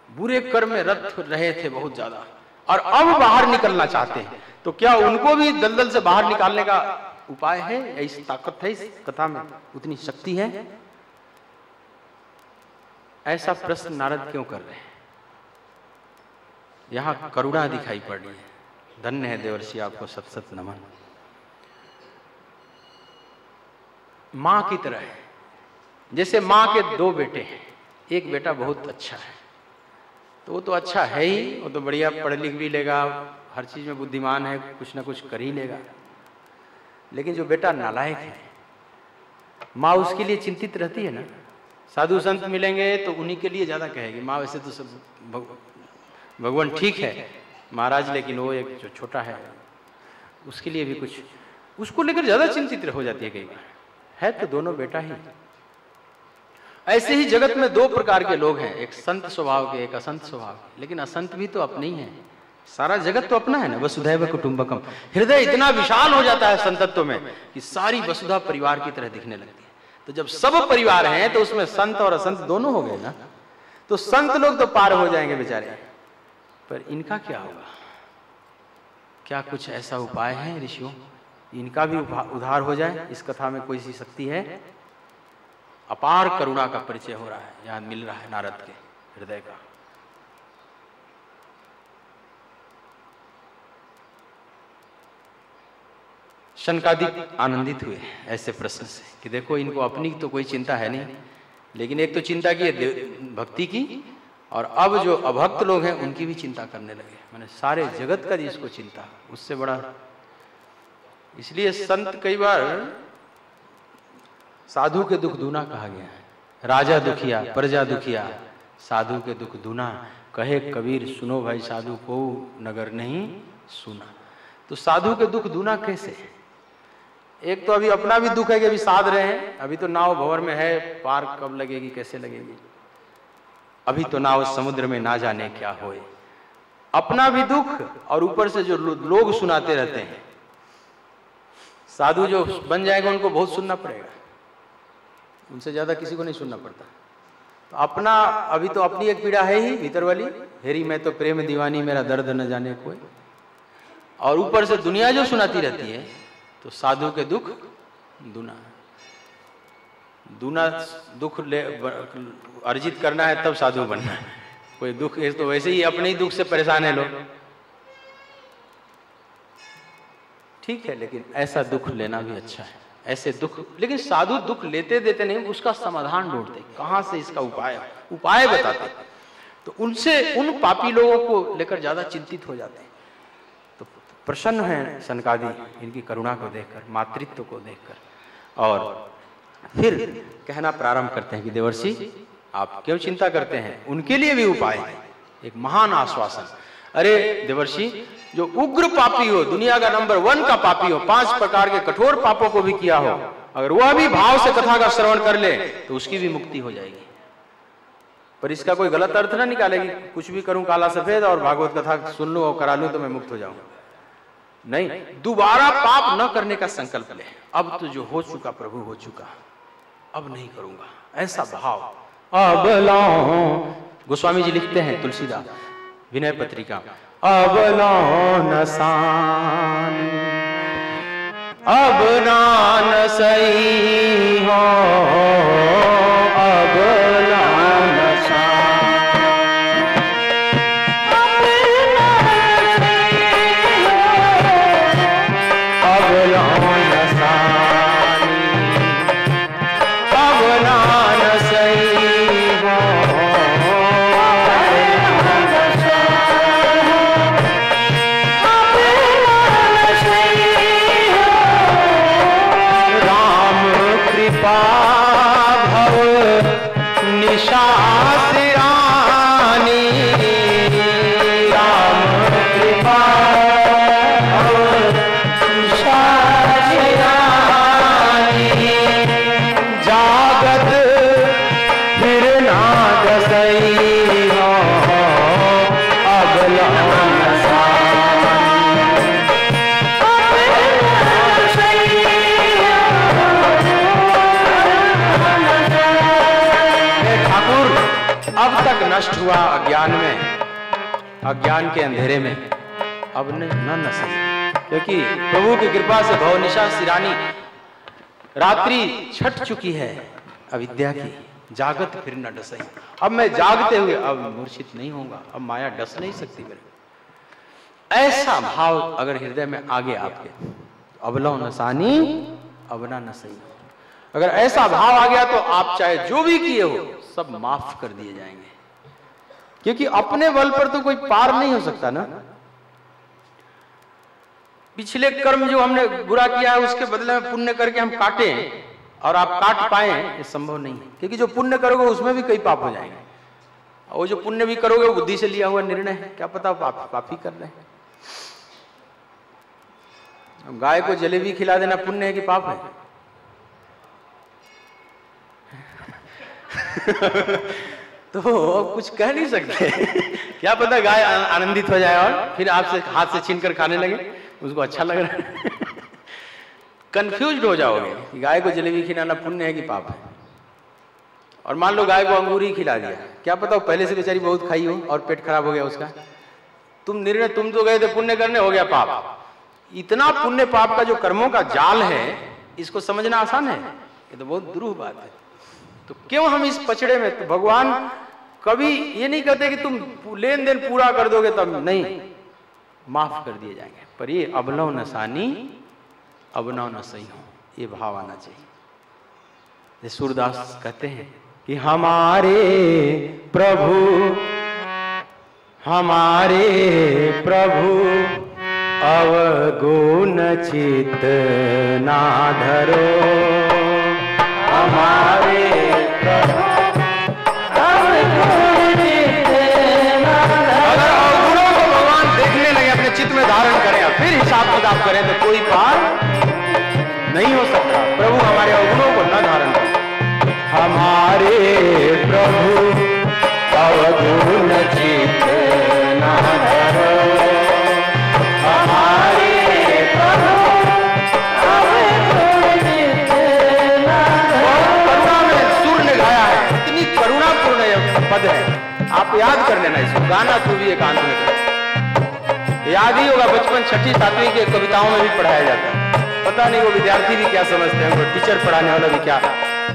Speaker 1: बुरे कर्म में रत रहे थे बहुत ज्यादा और अब बाहर निकलना चाहते हैं, तो क्या उनको भी दलदल से बाहर निकालने का उपाय है? ऐसी ताकत है इस कथा में, उतनी शक्ति है? ऐसा प्रश्न नारद क्यों कर रहे हैं? यहां करुणा दिखाई पड़ रही है। धन्य है देवर्षि, आपको सत सत नमन। मां की तरह है, जैसे मां के दो बेटे हैं, एक बेटा बहुत अच्छा है, तो वो तो अच्छा है ही, वो तो बढ़िया पढ़ लिख भी लेगा, हर चीज में बुद्धिमान है, कुछ ना कुछ कर ही लेगा। लेकिन जो बेटा नालायक है, माँ उसके लिए चिंतित रहती है ना। साधु संत मिलेंगे तो उन्हीं के लिए ज्यादा कहेगी माँ, वैसे तो सब भगवान ठीक है महाराज, लेकिन वो एक जो छोटा है उसके लिए भी कुछ, उसको लेकर ज्यादा चिंतित हो जाती है कई बार। है तो दोनों बेटा ही। ऐसे ही जगत में दो प्रकार के लोग हैं, एक संत स्वभाव के, एक असंत स्वभाव के। लेकिन असंत भी तो अपने ही है, सारा जगत तो अपना है ना। वसुधैव कुटुंबकम, हृदय इतना विशाल हो जाता है संतत्व में कि सारी वसुधा परिवार की तरह दिखने लगती है। तो जब सब परिवार हैं तो उसमें संत और असंत दोनों हो गए ना। तो संत लोग तो पार हो जाएंगे बेचारे, पर इनका क्या होगा? क्या कुछ ऐसा उपाय है ऋषियों, इनका भी उद्धार हो जाए? इस कथा में कोई सी शक्ति है? अपार करुणा का परिचय हो रहा है, यहां मिल रहा है नारद के हृदय का। शनकादिक आनंदित हुए ऐसे प्रश्न से कि देखो इनको अपनी तो कोई चिंता है नहीं, लेकिन एक तो चिंता की है भक्ति की, और अब जो अभक्त लोग हैं उनकी भी चिंता करने लगे। मैंने सारे जगत का जिसको चिंता, उससे बड़ा। इसलिए संत कई बार साधु के दुख दूना कहा गया है। राजा दुखिया प्रजा दुखिया, साधु के दुख दूना। कहे कबीर सुनो भाई साधु को नगर नहीं सुना। तो साधु के दुख दूना कैसे? एक तो अभी अपना भी दुख है कि अभी साध रहे हैं, अभी तो नाव भंवर में है, पार कब लगेगी कैसे लगेगी, अभी तो नाव समुद्र में ना जाने क्या होए। अपना भी दुख और ऊपर से जो लोग सुनाते रहते हैं। साधु जो बन जाएगा उनको बहुत सुनना पड़ेगा, उनसे ज्यादा किसी को नहीं सुनना पड़ता। तो अपना अभी तो अपनी एक पीड़ा है ही भीतर वाली, हेरी मैं तो प्रेम दीवानी मेरा दर्द न जाने कोई, और ऊपर से दुनिया जो सुनाती रहती है। तो साधु के दुख दूना, दूना दुख ले अर्जित करना है तब साधु बनना है। कोई दुख है तो वैसे ही अपने ही दुख से परेशान है लोग, ठीक है, लेकिन ऐसा दुख लेना भी अच्छा है। ऐसे दुख, लेकिन साधु दुख लेते देते नहीं, उसका समाधान ढूंढते, कहां से इसका उपाय बताते। तो उनसे उन पापी लोगों को लेकर ज्यादा चिंतित हो जाते हैं। तो प्रसन्न है सनकादि इनकी करुणा को देखकर, मातृत्व को देखकर, और फिर कहना प्रारंभ करते हैं कि देवर्षि आप क्यों चिंता करते हैं, उनके लिए भी उपाय है। एक महान आश्वासन, अरे देवर्षि जो उग्र पापी हो, दुनिया का नंबर 1 का पापी हो, 5 प्रकार के कठोर पापों को भी किया हो, अगर वह भी भाव से कथा का श्रवण कर ले तो उसकी भी मुक्ति हो जाएगी। पर इसका कोई गलत अर्थ ना निकालेगी, कुछ भी करूं काला सफेद और भागवत कथा सुन लूं और करा लूं तो मैं मुक्त हो जाऊं। नहीं, दोबारा पाप न करने का संकल्प ले। अब तो जो हो चुका प्रभु हो चुका, अब नहीं करूंगा, ऐसा भाव। अब लाओ, गोस्वामी जी लिखते हैं, तुलसीदास विनय पत्रिका, अब लाओ नसान अब नान सही हो, अब नान अब नान सानी, अब नान सही हो, भव निशा सिरानी, राम कृपा भव निशा सिरानी, जागत फिर ना दसई हो, अब लौन अब तक नष्ट हुआ अज्ञान में, अज्ञान के अंधेरे में, अब न नसे, क्योंकि प्रभु की कृपा से भवनिशा सिरानी, रात्रि छट चुकी है अविद्या की, जागत फिर न डसई। अब मैं जागते हुए अब मूर्छित नहीं होऊंगा, अब माया डस नहीं सकती मेरे। ऐसा भाव अगर हृदय में आ गया आपके, अबलौ नसानी अबना नसई, अगर ऐसा भाव आ गया तो आप चाहे जो भी किए हो सब माफ कर दिए जाएंगे, क्योंकि अपने बल पर तो कोई पार नहीं हो सकता ना। पिछले कर्म जो हमने बुरा किया है उसके बदले में पुण्य करके हम काटे और आप काट पाए, ये संभव नहीं है, क्योंकि जो पुण्य करोगे उसमें भी कई पाप हो जाएंगे। वो जो पुण्य भी करोगे वो बुद्धि से लिया हुआ निर्णय है, क्या पता पाप ही कर रहे हैं। गाय को जलेबी खिला देना पुण्य है कि पाप है? तो कुछ कह नहीं सकते। क्या पता गाय आनंदित हो जाए और फिर आपसे हाथ से छीनकर खाने लगे, उसको अच्छा लग रहा है। कंफ्यूज्ड हो जाओगे कि गाय को जलेबी खिलाना पुण्य है कि पाप है। और मान लो गाय को अंगूर ही खिला दिया, क्या पता वो पहले से बेचारी बहुत खाई हो और पेट खराब हो गया उसका। तुम तो गए थे पुण्य करने, हो गया पाप। इतना पुण्य पाप का जो कर्मों का जाल है, इसको समझना आसान है? ये तो बहुत दुरूह बात है। तो क्यों हम इस पचड़े में? तो भगवान कभी ये नहीं कहते कि तुम लेन देन पूरा कर दोगे तब, नहीं, माफ कर दिए जाएंगे। पर ये अबलौ नसानी अबनौ न सही हो, ये भाव आना चाहिए। ये सूरदास कहते हैं कि हमारे प्रभु अवगुण चित ना धरो, हमारे प्रभु अवगुण चित ना धरो। अगर अवगुणों को भगवान देखने लगे, अपने चित्त में धारण करें, फिर हिसाब किताब करें तो कोई पार नहीं हो सकता। प्रभु हमारे अवगुणों को न धारण करें। हमारे प्रभु अवगुण चित ना धरो, हमारे प्रभु अवगुण चित ना धरो। करुणा में सूर ने गाया है, इतनी करुणापूर्ण यह पद है। आप याद कर लेना इसको, गाना तू भी एकांत में कर, याद ही होगा। बचपन 6ठी 7वीं के कविताओं में भी पढ़ाया जाता है। पता नहीं वो विद्यार्थी भी क्या समझते हैं, वो टीचर पढ़ाने वाला भी क्या,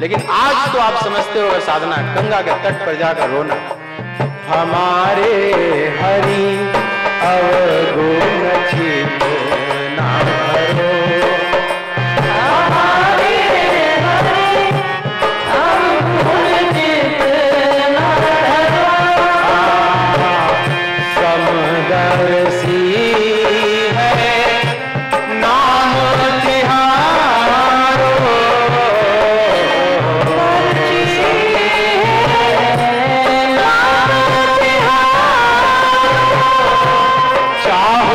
Speaker 1: लेकिन आज तो आप समझते हो साधना, गंगा के तट पर जाकर रोना। हमारे हरि अवगुण चित ना धरो, हमारे हरि अवगुण चित ना धरो। समदर्शी चाह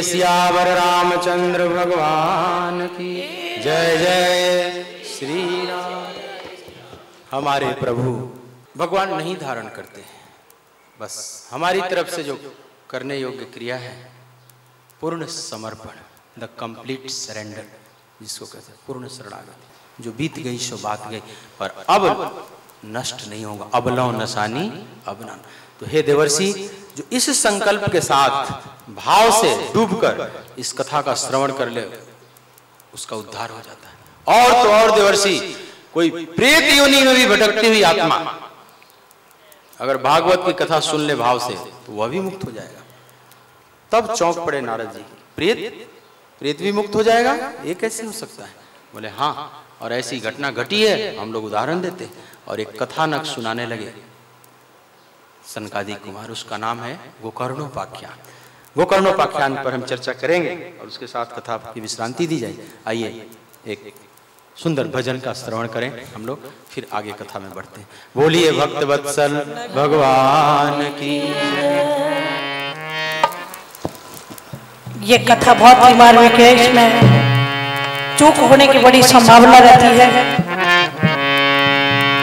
Speaker 1: सियावर रामचंद्र भगवान की जय। जय श्री राम। हमारे प्रभु भगवान नहीं धारण करते हैं, बस हमारी तरफ से जो करने योग्य क्रिया है पूर्ण समर्पण, द कंप्लीट सरेंडर जिसको कहते हैं, पूर्ण शरणागति। जो बीत गई सो बात गई और अब नष्ट नहीं होगा। अब लो नसानी अब ना। तो हे देवर्षि, जो इस संकल्प के साथ भाव से डूबकर इस कथा का श्रवण कर ले उसका उद्धार हो जाता है। और तो और देवर्षि, कोई प्रेत योनि में भी भटकती हुई आत्मा अगर भागवत की कथा सुन ले भाव से तो वह भी मुक्त हो जाएगा। तब चौंक पड़े नारद जी, प्रेत भी मुक्त हो जाएगा, ये कैसे हो सकता है? बोले हाँ, और ऐसी घटना घटी है, हम लोग उदाहरण देते और एक कथानक सुनाने लगे सनकादि कुमार। उसका नाम है गोकर्णोपाख्यान। गोकर्णोपाख्यान पर हम चर्चा करेंगे और उसके साथ कथा की विश्रांति दी जाए। आइए एक सुंदर भजन का श्रवण करें हम लोग, फिर आगे कथा में बढ़ते हैं। बोलिए भक्त वत्सल भगवान की।
Speaker 2: ये कथा बहुत ही मार्मिक है, इसमें चूक होने की बड़ी संभावना रहती है।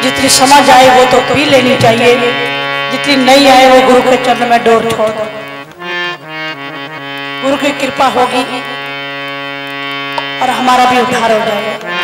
Speaker 2: जितनी समझ आए वो तो पी लेनी चाहिए, जितनी नहीं आए वो गुरु के चरण में डोर छोड़ दो। गुरु की कृपा होगी और हमारा भी उद्धार हो जाएगा।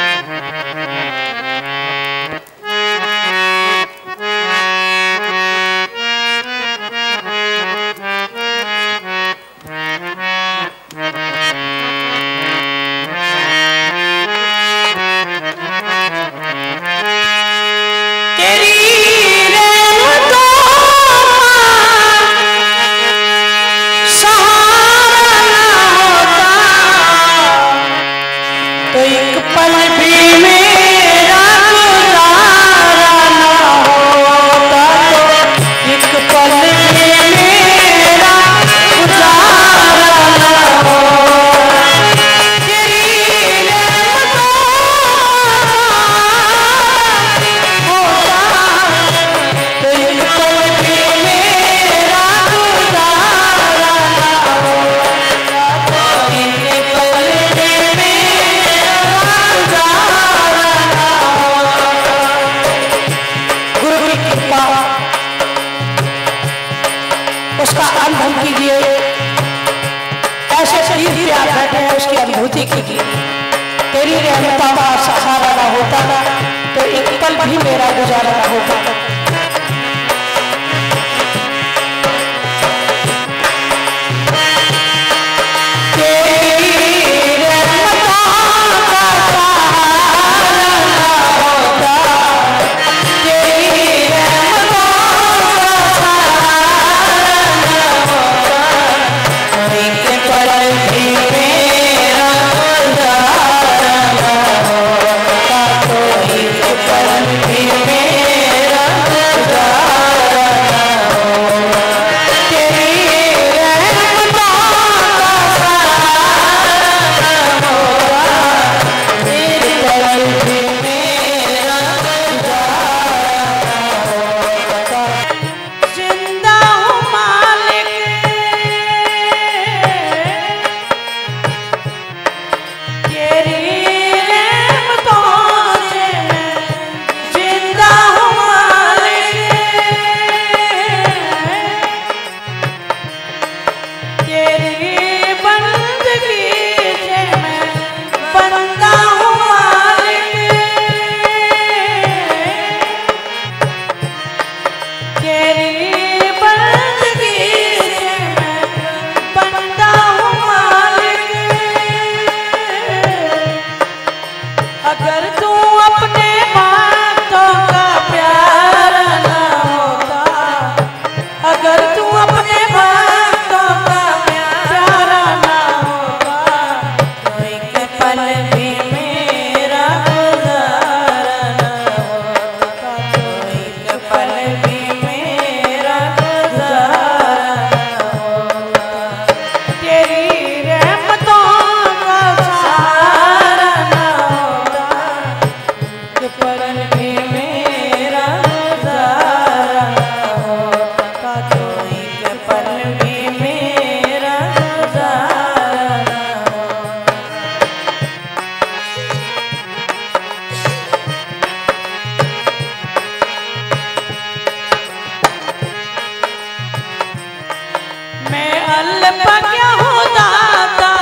Speaker 2: अल्प क्या हो दाता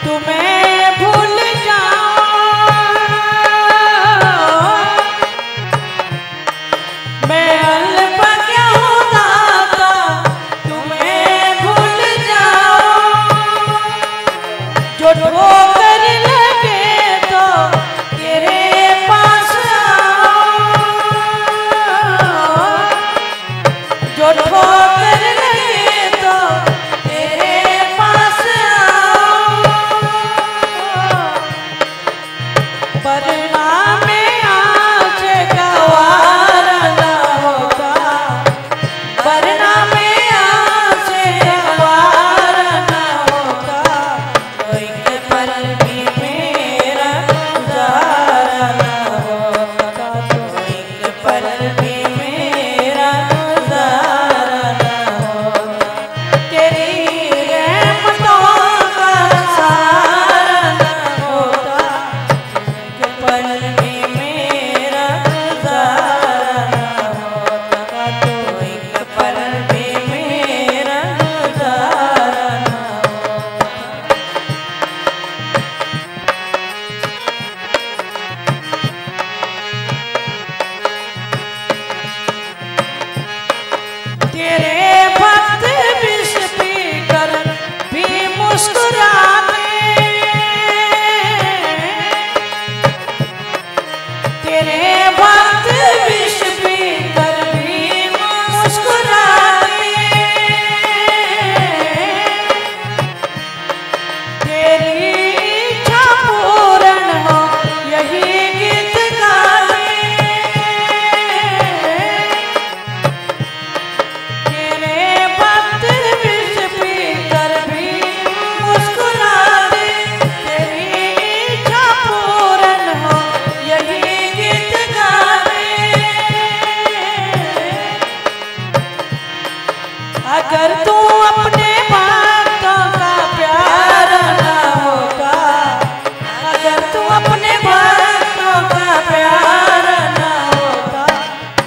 Speaker 2: तुम्हें भूल जाऊं, मैं अल्प क्या हो दाता तुम्हें भूल जाऊं, जो ठोकर लगे तो तेरे पास आऊं, जो ठोकर लगे तो तेरे पास आऊं, परिणाम में आज गवार न होता, परिणाम में आज गवार न होता, तो एक पल भी मेरा गुजारा न होता, तो एक पल भी मेरा गुजारा न होता, तेरी रहमतों का सहारा न होता, एक पल भी मेरा गुजारा न होता, तो एक पल भी मेरा गुजारा न होता। तेरे भक्त विष पीकर भी मुस्कुराते, तेरे भक्त विष पीकर भी मुस्कुराते, तेरी इच्छा पूर्ण हो यही गीत गाते, तेरे भक्त विष पीकर भी मुस्कुराते, तेरी इच्छा पूर्ण हो यही गीत गाते, अगर तू अपने भक्तों का प्यार न होता, अगर तू अपने भक्तों का प्यार न होता,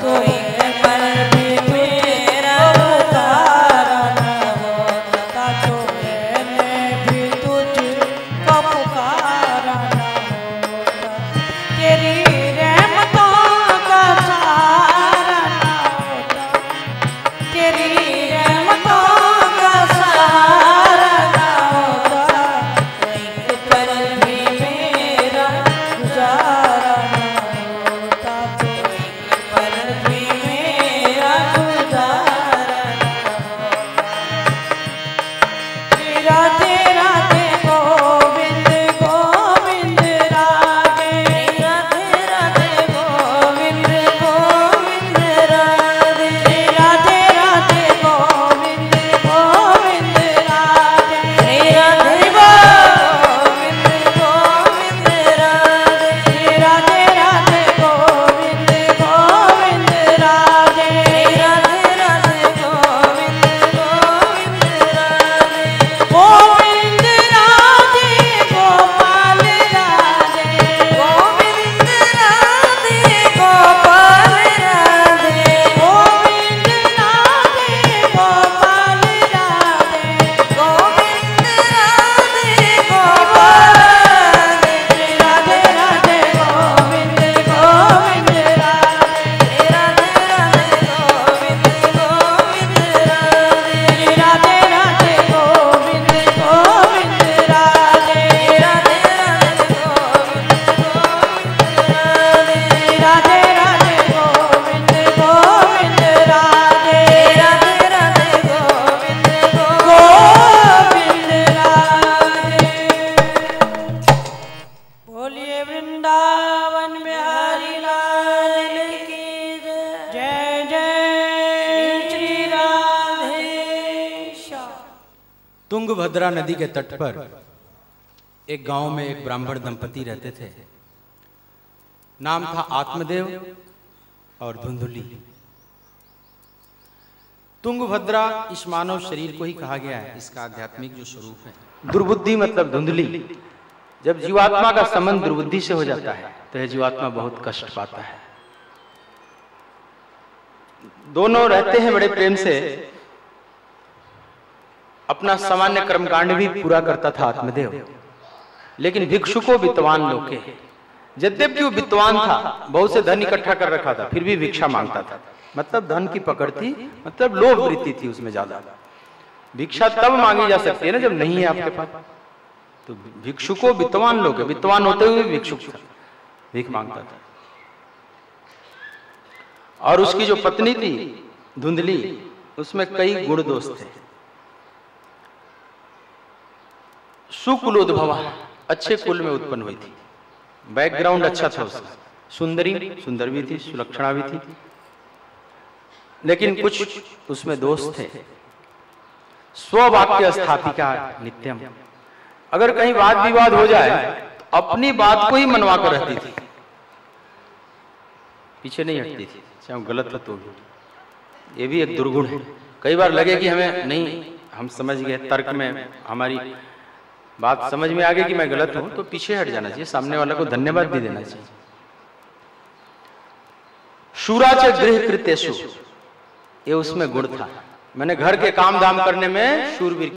Speaker 2: तो एक पल भी मेरा पुकारा न होता, तो मैंने भी तुझको पुकारा न होता, तेरी रहमतों का सहारा न होता, तेरी रहमतों का सहारा न होता, तो एक पल भी मेरा गुजारा न होता, तो एक पल भी मेरा गुजारा न होता। राधे राधे गोविंद गोविंद राधे, राधे राधे गोविंद गोविंद राधे, राधे राधे गोविंद गोविंद राधे, राधे गोविंद गोविंद राधे, राधे राधे गोविंद गोविंद राधे, राधे राधे गोविंद गोविंद राधे, गोविंद राधे गोपाल राधे, गोविंद राधे गोपाल राधे, गोविंद राधे गोपाल राधे, गोविंद राधे गोपाल राधे, राधे राधे गोविंद गोविंद राधे, राधे राधे गोविंद गोविंद राधे, राधे राधे गोविंद गोविंद राधे, राधे राधे गोविंद गोविंद राधे, राधे राधे गोविंद गोविंद राधे, राधे राधे गोविंद गोविंद राधे। बोलिए वृंदावन बिहारी लाल की जय, जय श्री राधेश्याम।
Speaker 1: तुंगभद्रा नदी के तट पर एक गांव में एक ब्राह्मण दंपति रहते थे। नाम था आत्मदेव और धुंधुली। तुंगभद्रा इस मानव शरीर को ही कहा गया है, इसका आध्यात्मिक जो स्वरूप है। दुर्बुद्धि मतलब धुंधली। जब जीवात्मा का संबंध दुर्बुद्धि से हो जाता है तो यह जीवात्मा बहुत कष्ट पाता है। दोनों रहते हैं बड़े प्रेम से अपना सामान्य कर्मकांड भी पूरा करता था आत्मदेव। लेकिन भिक्षुको विद्वान लोके, यद्यपि वो विद्वान था, बहुत से धन इकट्ठा कर रखा था, फिर भी भिक्षा मांगता था। मतलब धन की पकड़ थी, मतलब लोभ वृत्ति थी उसमें ज्यादा। भिक्षा तब मांगी जा सकती है ना जब नहीं है आपके पास। तो भिक्षुको विद्वान लोग, विद्वान होते हुए भिक्षुक था, भीख मांगता था। और उसकी जो पत्नी थी धुंधली, उसमें कई गुण दोष थे। सुकुलोद्भवा, अच्छे कुल में उत्पन्न हुई थी, बैकग्राउंड अच्छा था उसका। सुंदरी, सुंदर भी थी, सुलक्षणा भी थी, लेकिन कुछ उसमें दोष थे। स्ववाक्य स्थापिका नित्यम, अगर कहीं वाद विवाद हो जाए तो अपनी बात को ही मनवा कर रहती थी, पीछे नहीं हटती थी, चाहे वो गलत हो तो भी। ये भी एक दुर्गुण है। कई बार लगे कि हमें नहीं, हम समझ गए, तर्क में हमारी बात समझ में आ गई कि मैं गलत हूं, तो पीछे हट जाना चाहिए, सामने वाला को धन्यवाद भी देना चाहिए। शूराच गृह कृत्यसु, ये उसमें गुण था। मैंने घर के काम धाम करने में शूरवीर